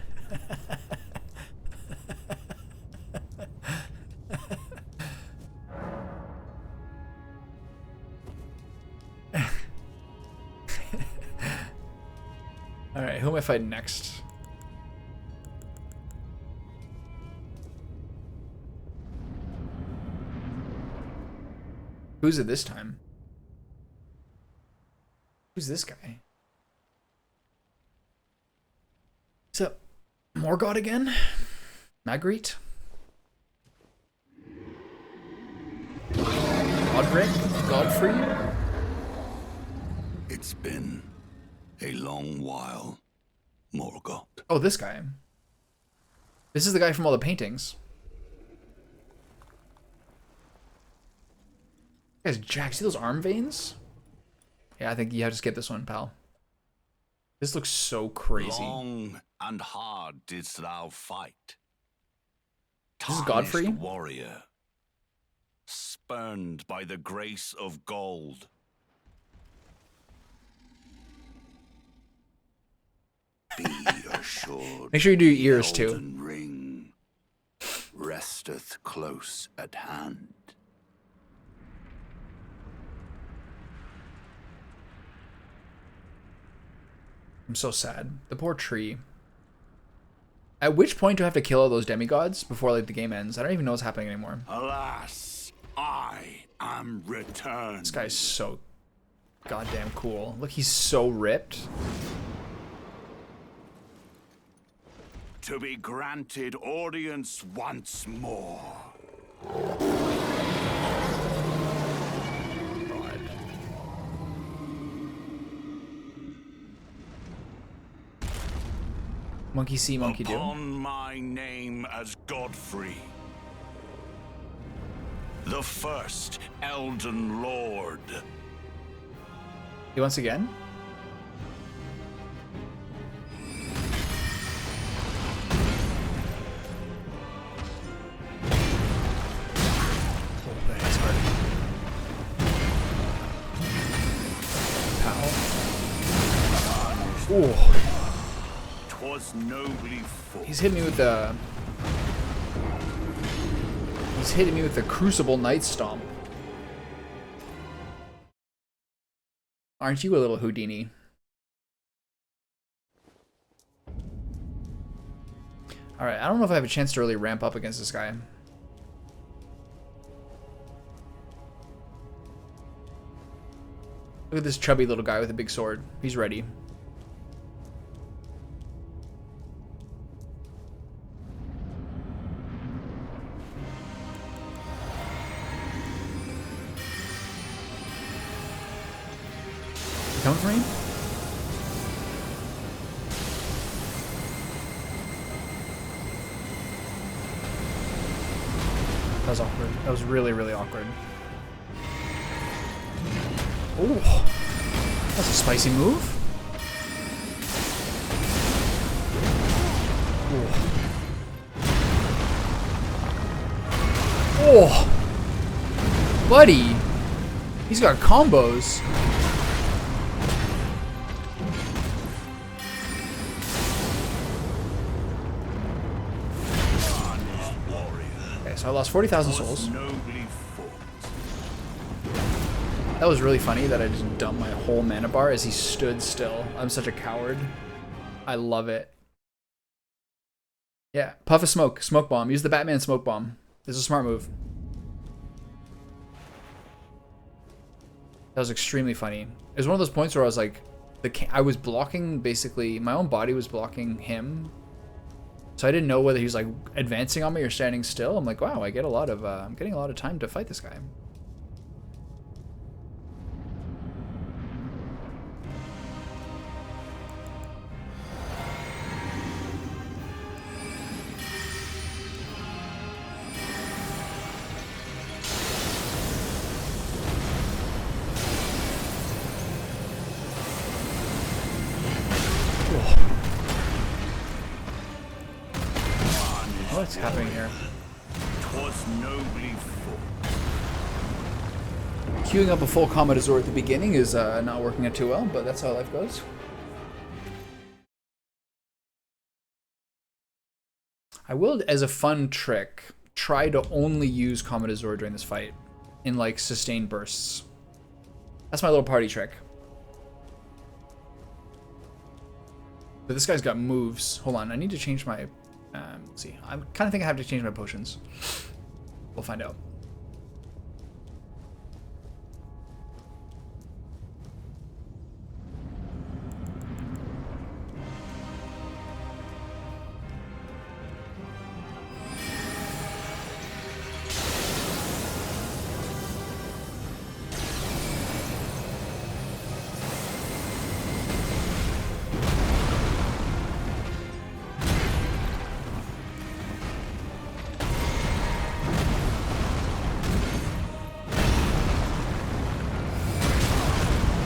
All right, who am I fighting next? Who's it this time? Who's this guy? Is that Morgoth again? Magritte? Godfrey? It's been a long while, Morgoth. Oh, this guy. This is the guy from all the paintings. Guys, Jack, see those arm veins? Yeah, I think you have to skip this one, pal. This looks so crazy. Long and hard didst thou fight. This is Godfrey? Warrior, spurned by the grace of gold. Be assured. Make sure you do your ears the too. Elden ring resteth close at hand. I'm so sad. The poor tree. At which point do I have to kill all those demigods before like the game ends? I don't even know what's happening anymore. Alas, I am returned. This guy's so goddamn cool. Look, he's so ripped. To be granted audience once more. God. Monkey see, monkey do. Upon my name as Godfrey, the first Elden Lord. He once again? Oh, that's hard. Pow. Ooh. 'Twas nobly fought. He's hitting me with the... He's hitting me with the Crucible Night Stomp. Aren't you a little Houdini? Alright, I don't know if I have a chance to really ramp up against this guy. Look at this chubby little guy with a big sword. He's ready. Coming for me? That was awkward. That was really, really awkward. Oh, that's a spicy move. Oh, buddy, he's got combos. So I lost 40,000 souls. That was really funny that I just dumped my whole mana bar as he stood still. I'm such a coward. I love it. Yeah, puff of smoke. Smoke bomb. Use the Batman smoke bomb. This is a smart move. That was extremely funny. It was one of those points where I was like, I was blocking, basically, my own body was blocking him. So I didn't know whether he was like advancing on me or standing still. I'm like, wow, I get a lot of, I'm getting a lot of time to fight this guy. What's happening here? 'Twas nobly fought. Queuing up a full Combat Azor at the beginning is not working out too well, but that's how life goes. I will, as a fun trick, try to only use Combat Azor during this fight in like sustained bursts. That's my little party trick. But this guy's got moves. Hold on, I need to change my... let's see. I kind of think I have to change my potions. We'll find out.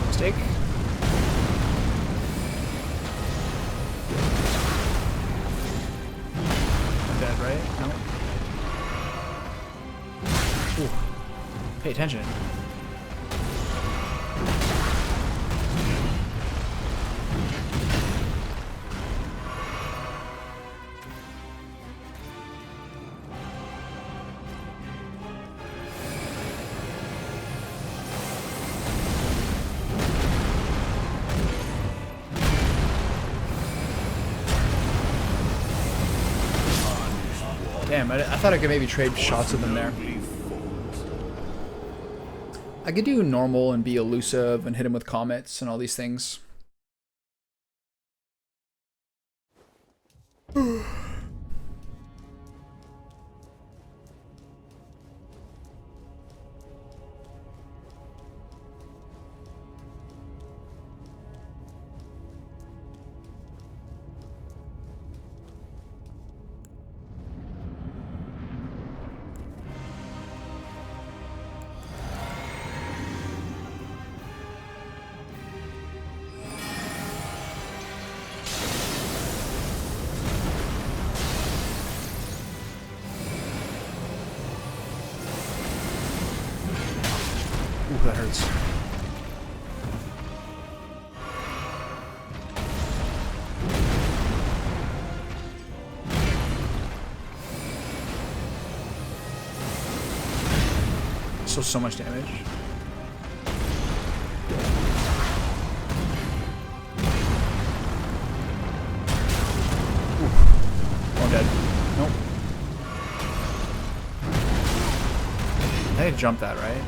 Mistake. I'm dead, right? No. Ooh. Pay attention. Damn, I thought I could maybe trade shots with them there. I could do normal and be elusive and hit him with comets and all these things. Ooh, that hurts. So much damage. Ooh. Oh, I'm dead. Nope. I think I jumped that, right?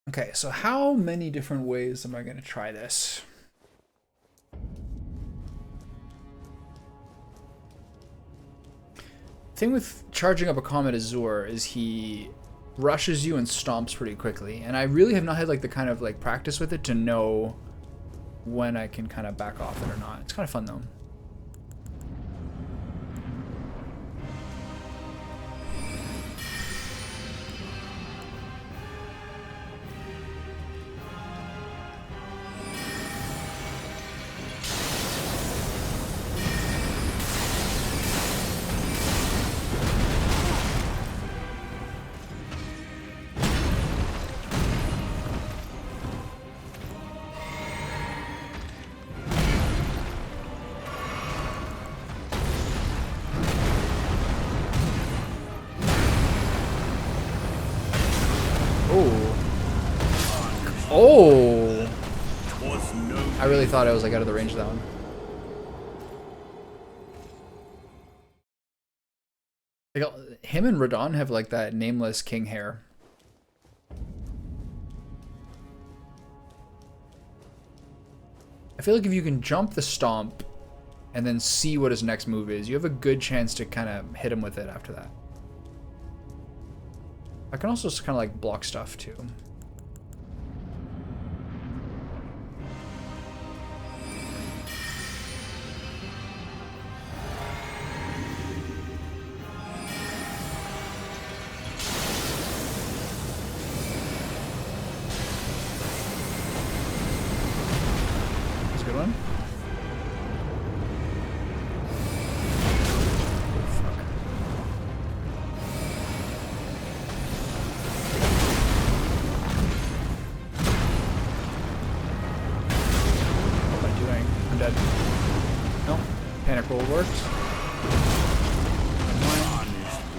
Okay, so how many different ways am I going to try this? Thing with charging up a Comet Azure is he rushes you and stomps pretty quickly, and I really have not had like the kind of like practice with it to know when I can kind of back off it or not. It's kind of fun though. Oh! I really thought I was like out of the range of that one. Like, him and Radon have like that nameless king hair. I feel like if you can jump the stomp and then see what his next move is, you have a good chance to kind of hit him with it after that. I can also just kind of like block stuff too.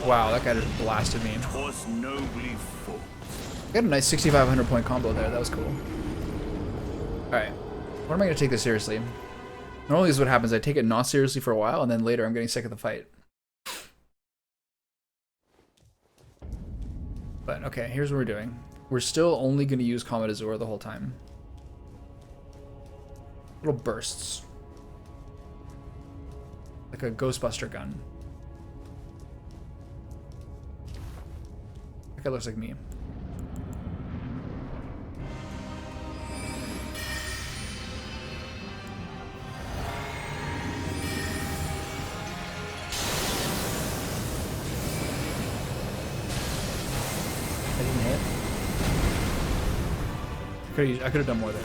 Wow, that guy just blasted me. I got a nice 6,500 point combo there. That was cool. Alright. When am I going to take this seriously? Normally this is what happens. I take it not seriously for a while, and then later I'm getting sick of the fight. But, okay, here's what we're doing. We're still only going to use Comet Azure the whole time. Little bursts. Like a Ghostbuster gun. That guy looks like me. I didn't hit. I could have done more there.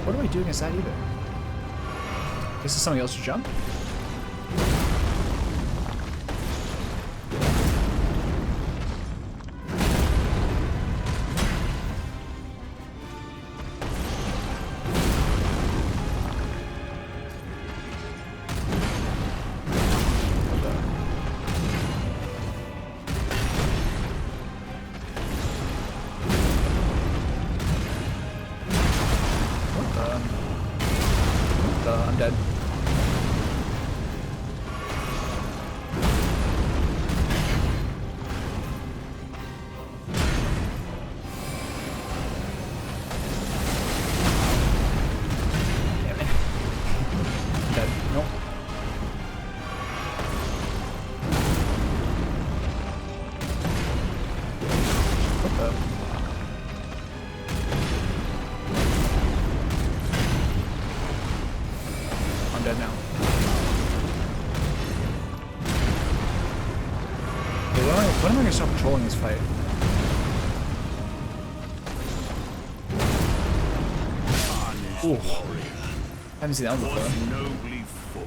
What do I do against that either? Guess it's something else to jump? I'm dead. Damn it. I'm dead. Nope. What the? I'm dead now. Hey, when am I gonna stop controlling this fight? Ooh. I haven't seen that one before. Nobly fought.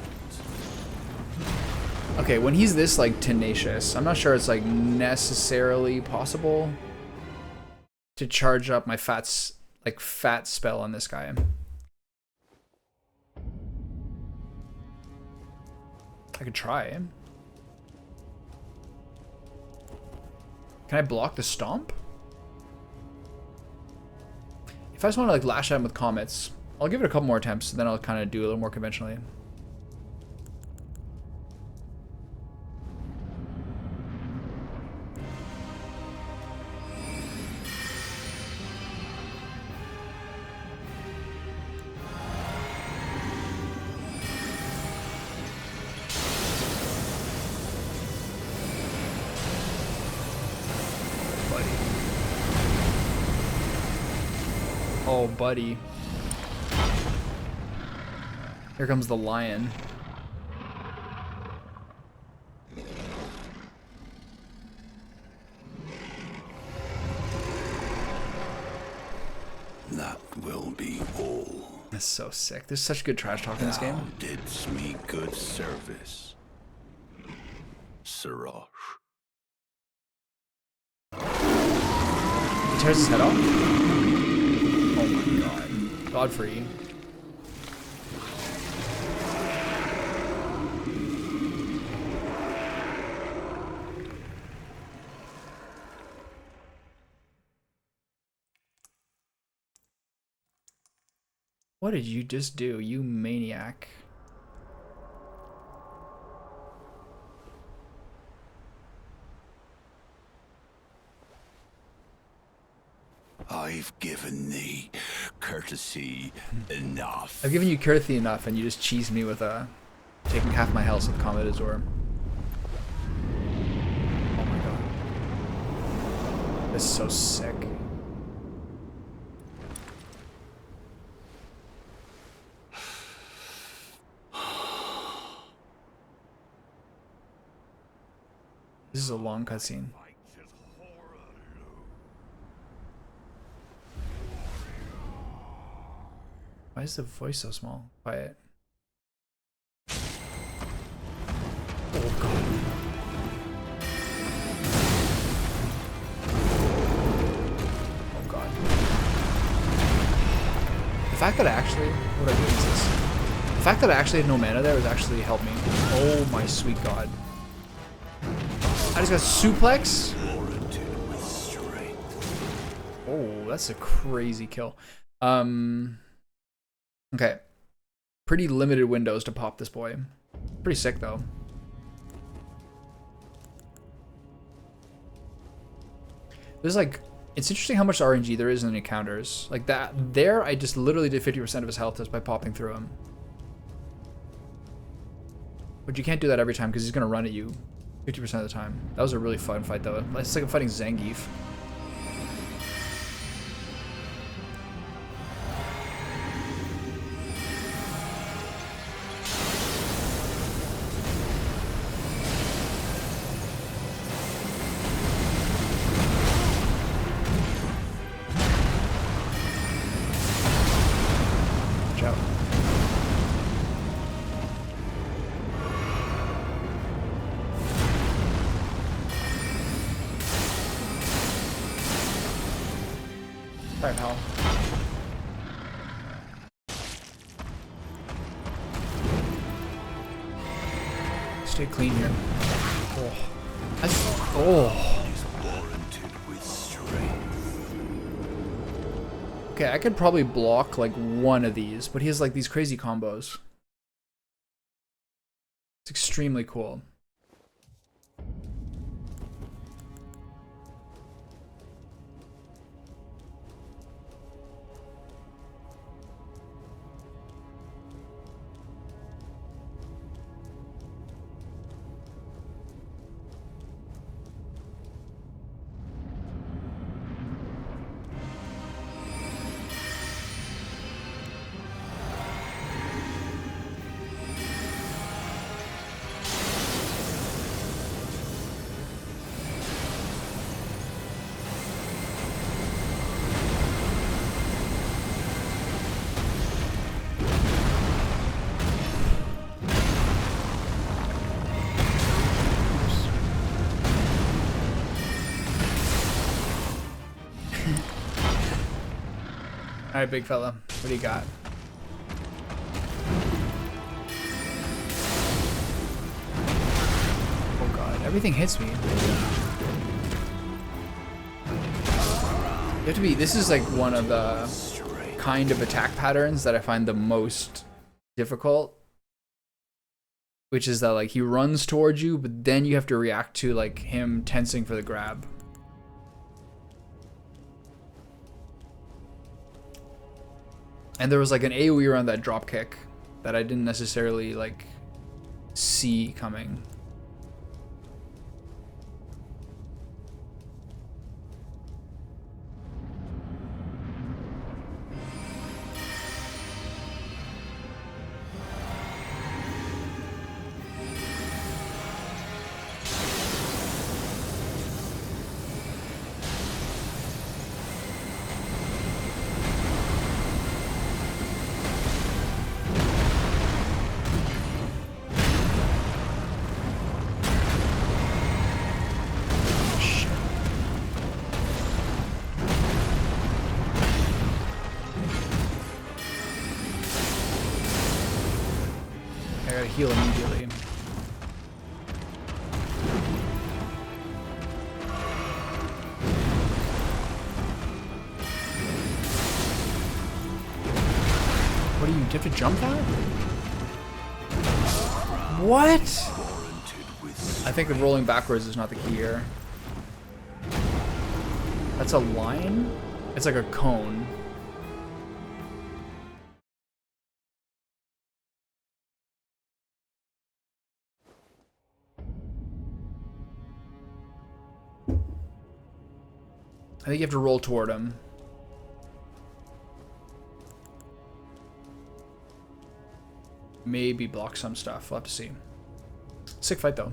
Okay, when he's this like tenacious, I'm not sure it's like necessarily possible to charge up my fat spell on this guy. I could try. Can I block the stomp? If I just want to like lash at him with comets, I'll give it a couple more attempts, and then I'll kind of do a little more conventionally. Oh, buddy. Here comes the lion. That will be all. That's so sick. There's such good trash talk in this game. Thou didst me good service, Siraj. He tears his head off. Oh my god. Godfrey. What did you just do, you maniac? I've given thee courtesy enough. I've given you courtesy enough, and you just cheesed me with taking half my health with Comet Azor. Oh my god. This is so sick. This is a long cutscene. Why is the voice so small? Quiet. Oh god. Oh god. The fact that I actually... What do I do against this? The fact that I actually had no mana there was actually helped me. Oh my sweet god. I just got suplex. Oh, that's a crazy kill. Okay. Pretty limited windows to pop this boy. Pretty sick though. There's like, it's interesting how much RNG there is in the encounters. Like that, there I just literally did 50% of his health just by popping through him. But you can't do that every time because he's gonna run at you 50% of the time. That was a really fun fight though. It's like I'm fighting Zangief. Watch out. Alright, pal. Stay clean here. Oh. Oh. Okay, I could probably block like one of these, but he has like these crazy combos. It's extremely cool. Alright, big fella. What do you got? Oh god, everything hits me. You have to be... This is like one of the kind of attack patterns that I find the most difficult. Which is that like he runs towards you, but then you have to react to like him tensing for the grab. And there was like an AoE around that drop kick that I didn't necessarily like see coming. Heal immediately. What do you have to jump that? What? I think the rolling backwards is not the key here. That's a line? It's like a cone. I think you have to roll toward him. Maybe block some stuff. We'll have to see. Sick fight though.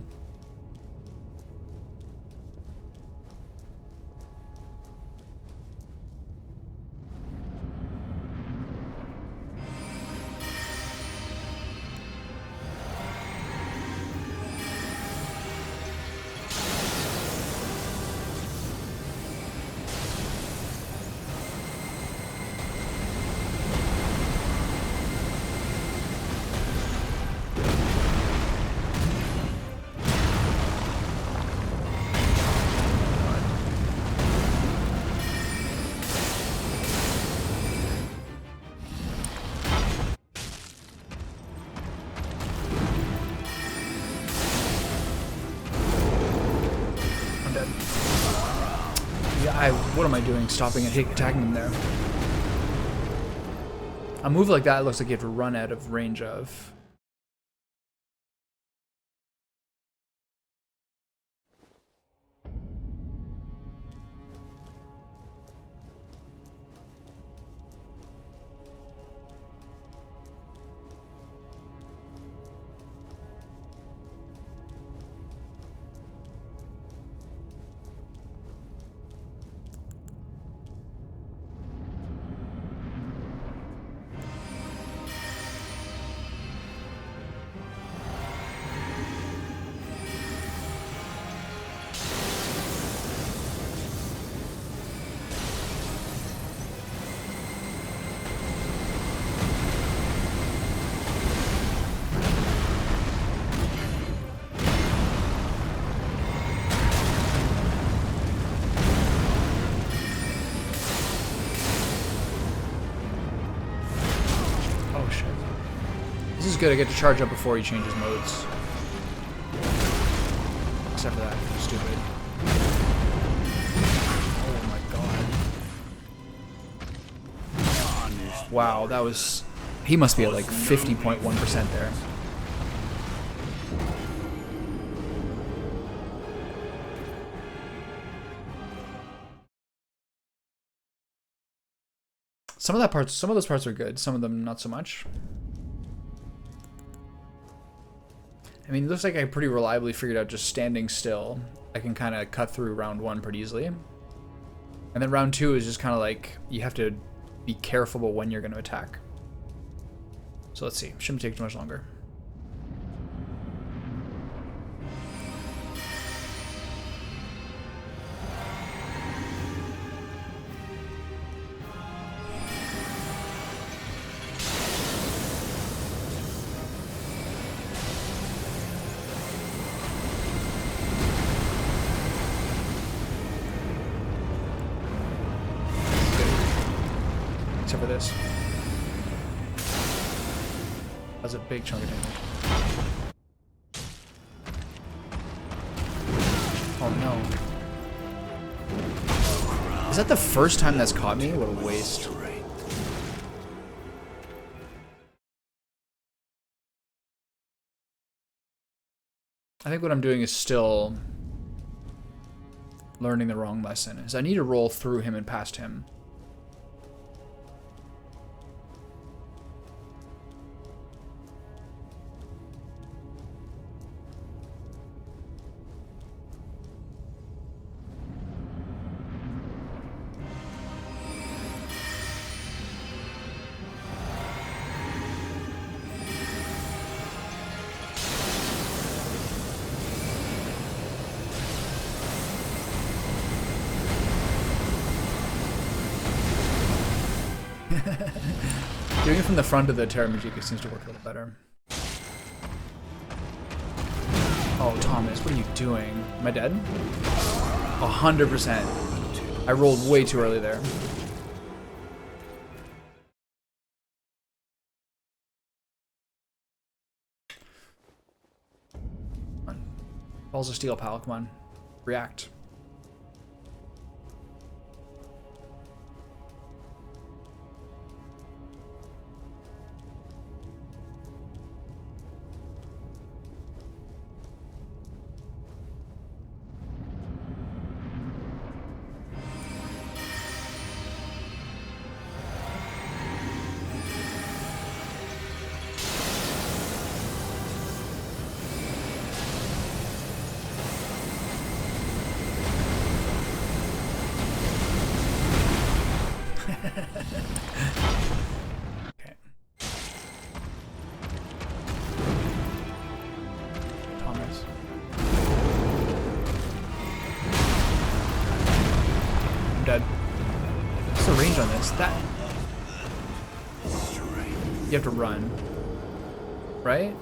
What am I doing? Stopping and attacking him there. A move like that looks like you have to run out of range of. is good. I get to charge up before he changes modes. Except for that. Stupid. Oh my god. Wow, that was... He must be at like 50.1% there. Some of those parts are good. Some of them not so much. I mean, it looks like I pretty reliably figured out just standing still. I can kind of cut through round 1 pretty easily. And then round 2 is just kind of like, you have to be careful about when you're going to attack. So let's see. Shouldn't take too much longer. Except for this. That's a big chunk of damage. Oh no. Is that the first time that's caught me? What a waste. I think what I'm doing is still learning the wrong lesson. Is I need to roll through him and past him. Doing it from the front of the Terra Magica seems to work a little better. Oh, Thomas, what are you doing? Am I dead? 100%. I rolled way too early there. Come on. Balls of Steel, pal. Come on. React. Okay. Thomas. I'm dead. What's the range on this? That. You have to run. Right?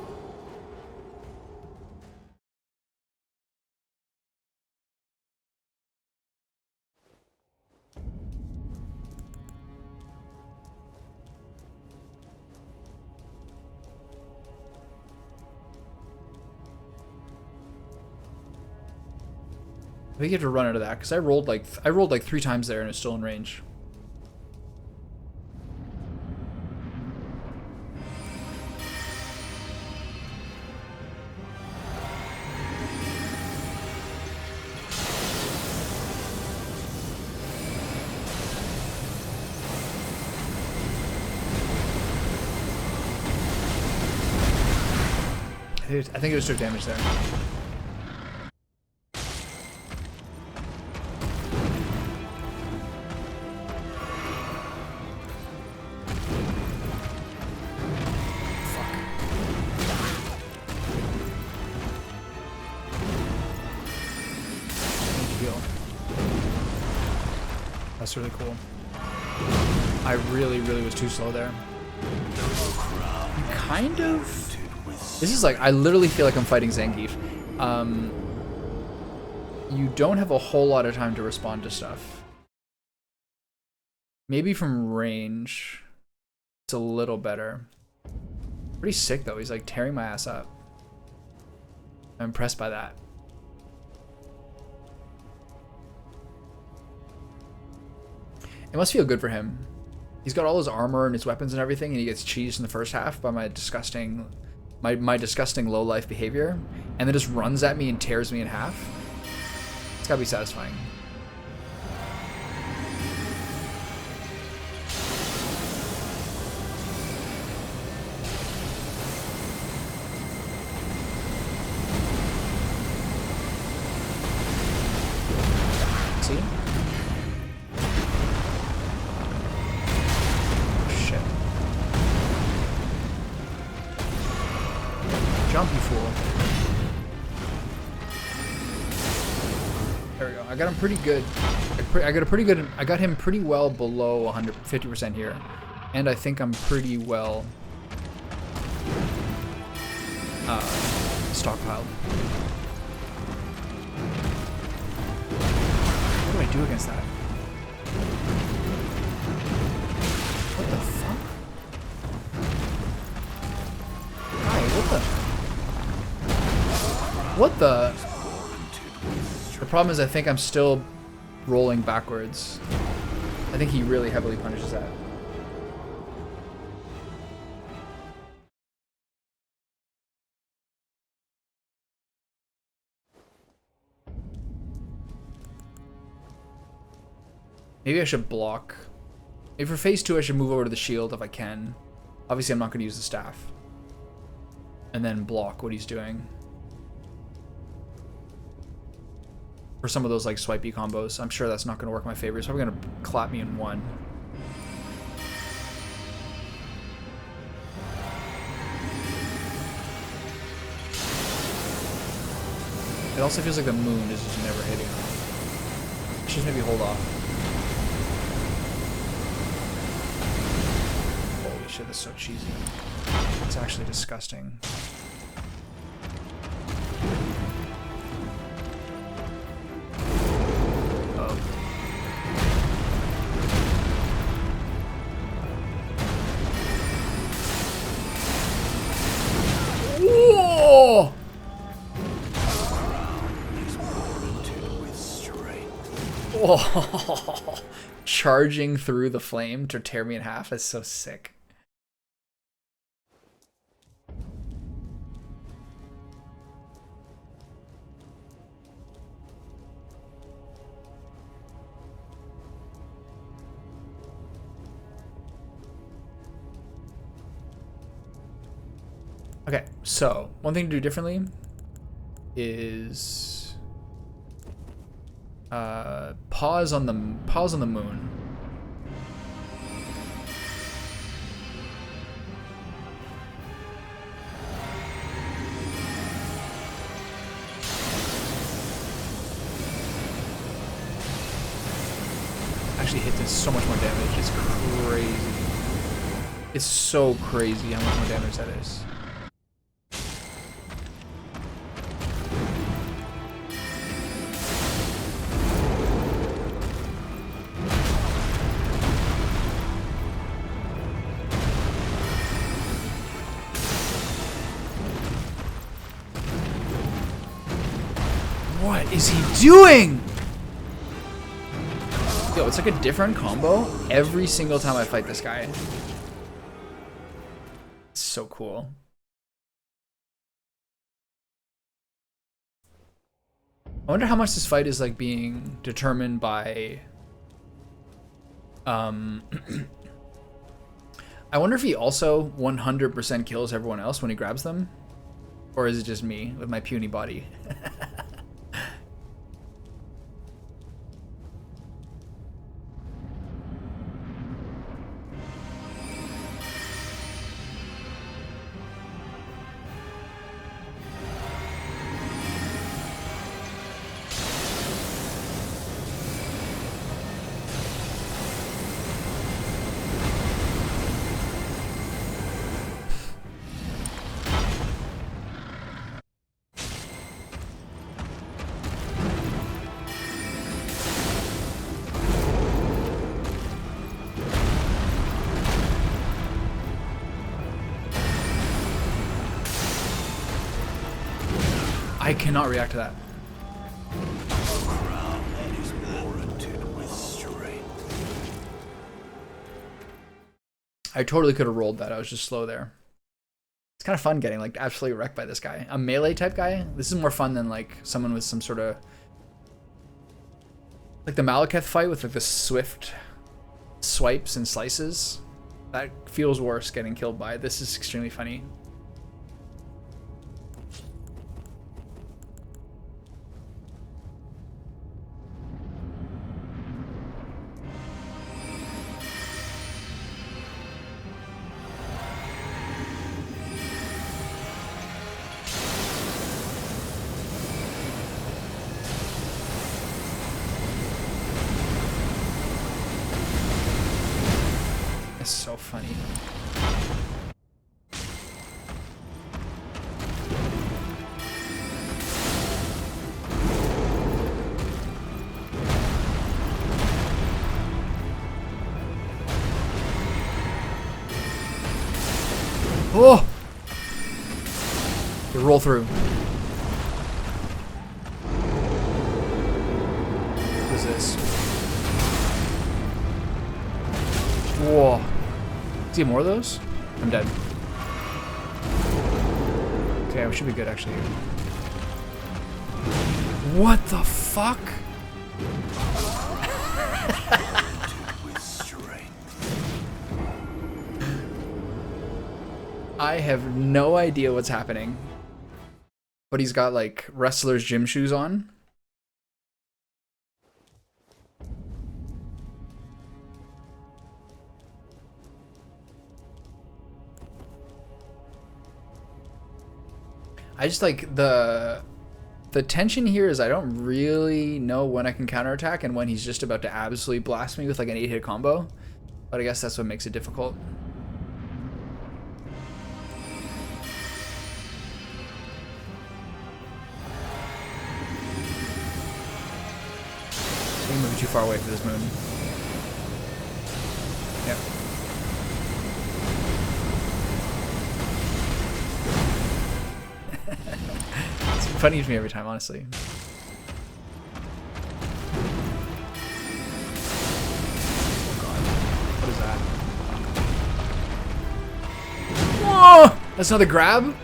I think you have to run out of that because I rolled like 3 times there and it's still in range. I think it was took damage there. That's really cool. I really was too slow there. Kind of. This is like, I literally feel like I'm fighting Zangief. You don't have a whole lot of time to respond to stuff. Maybe from range, it's a little better. Pretty sick though. He's like tearing my ass up. I'm impressed by that. It must feel good for him. He's got all his armor and his weapons and everything, and he gets cheesed in the first half by my disgusting low life behavior, and then just runs at me and tears me in half. It's gotta be satisfying. See? Shit. Jump, you fool. There we go. I got him pretty good. I got him pretty well below 150% here. And I think I'm pretty well stockpiled. What do I do against that? What the fuck? Hi, what the? The problem is I think I'm still rolling backwards. I think he really heavily punishes that. Maybe I should block. Maybe for phase 2 I should move over to the shield if I can. Obviously I'm not going to use the staff. And then block what he's doing. For some of those like swipey combos. I'm sure that's not going to work in my favor. It's probably going to clap me in one. It also feels like the moon is just never hitting. I should just maybe hold off. Holy shit, that's so cheesy. It's actually disgusting. Whoa! Whoa! Charging through the flame to tear me in half. That's so sick. Okay, so one thing to do differently is pause on the moon. Actually hit this so much more damage. It's crazy. It's so crazy how much more damage that is. What is he doing? Yo, it's like a different combo every single time I fight this guy. It's so cool. I wonder how much this fight is like being determined by I wonder if he also 100% kills everyone else when he grabs them, or is it just me with my puny body? I cannot react to that. I totally could have rolled that. I was just slow there. It's kind of fun getting like absolutely wrecked by this guy. A melee type guy. This is more fun than like someone with some sort of like the Malekith fight with like the swift swipes and slices. That feels worse getting killed by. This is extremely funny. So funny. Oh! You roll through. What is this? Whoa. Do you have more of those? I'm dead. Okay, we should be good actually. What the fuck? I have no idea what's happening. But he's got like wrestler's gym shoes on. I just like the tension here is I don't really know when I can counterattack and when he's just about to absolutely blast me with like an 8-hit combo. But I guess that's what makes it difficult. I think I'm moving too far away for this moon. Yep. It's funny to me every time, honestly. Oh god. What is that? Whoa! That's another grab?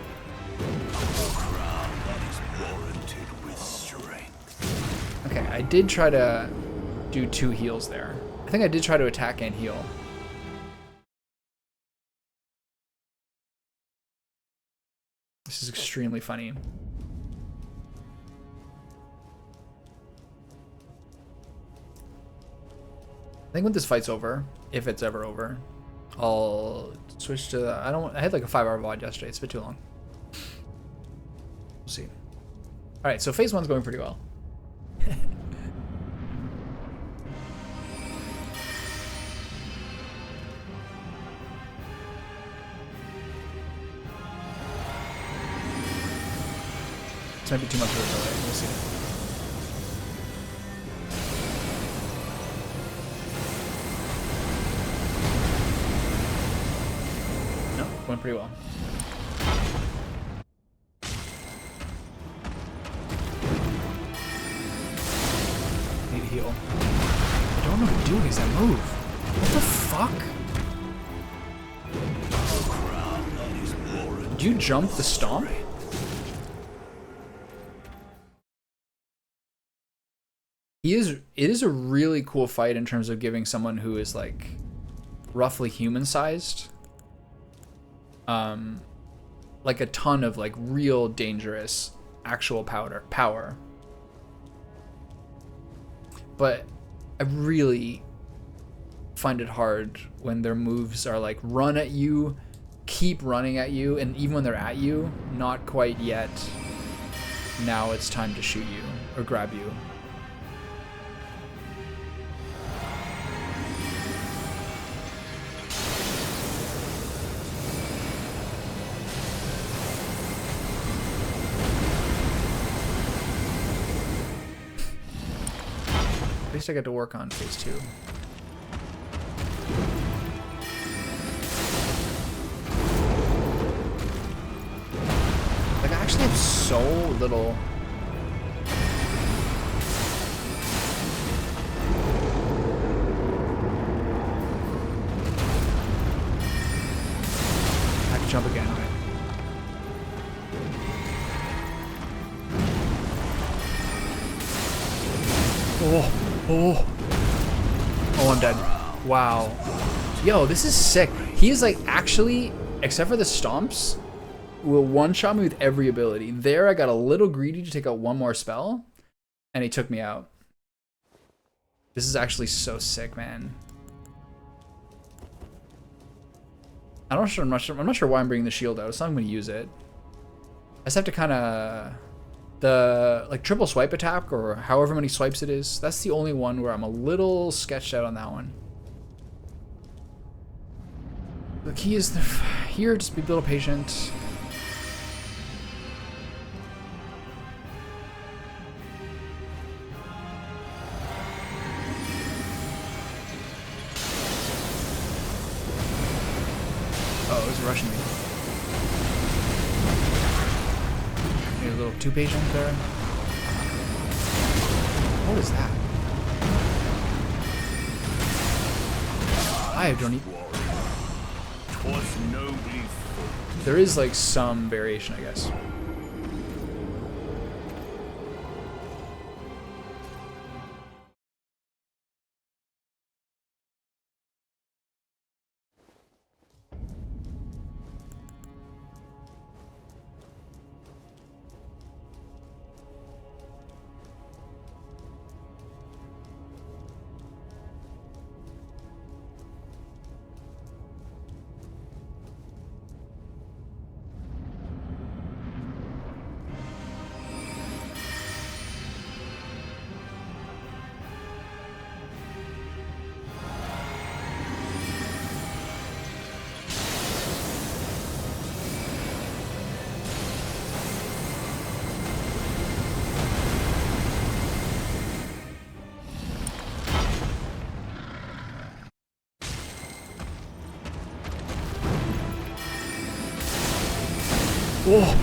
Okay, I did try to do 2 heals there. I think I did try to attack and heal. This is extremely funny. I think when this fight's over, if it's ever over, I'll switch to, I had like a 5-hour VOD yesterday. It's a bit too long. We'll see. All right, so phase 1's going pretty well. This might be too much of a delay. We'll see. No, went pretty well. Need to heal. I don't know what to do against that move. What the fuck? Did you jump the stomp? It is a really cool fight in terms of giving someone who is like roughly human sized like a ton of like real dangerous actual power. But I really find it hard when their moves are like run at you, keep running at you, and even when they're at you, not quite yet. Now it's time to shoot you or grab you. At least I get to work on phase 2. Like I actually have so little jump again. Okay. Oh, I'm dead. Wow. Yo, this is sick. He is like actually, except for the stomps, will one-shot me with every ability. There, I got a little greedy to take out one more spell, and he took me out. This is actually so sick, man. I'm not sure why I'm bringing the shield out. It's not going to use it. I just have to kind of... The like triple swipe attack, or however many swipes it is, that's the only one where I'm a little sketched out on that one. The key is here, just be a little patient. Oh, he's rushing me. Maybe a little too patient there. What is that? I don't even... There is like some variation, I guess. Oh.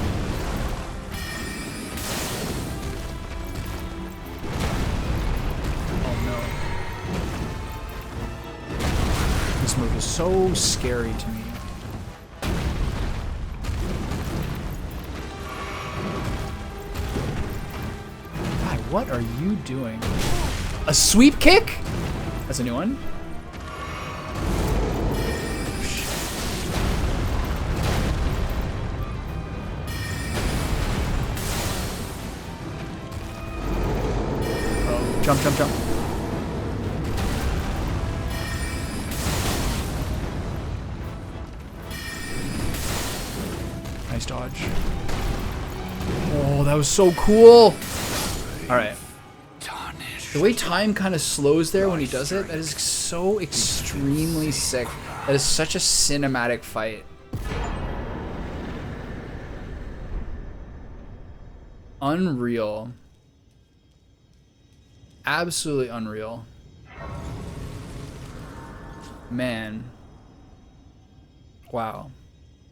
Oh no. This move is so scary to me. God, what are you doing? A sweep kick? That's a new one. Jump, jump, jump. Nice dodge. Oh, that was so cool. All right. The way time kind of slows there when he does it, that is so extremely sick. That is such a cinematic fight. Unreal. Absolutely unreal. Man. Wow.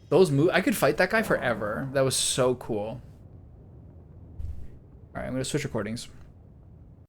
Those moves, I could fight that guy forever. That was so cool. All right, I'm going to switch recordings.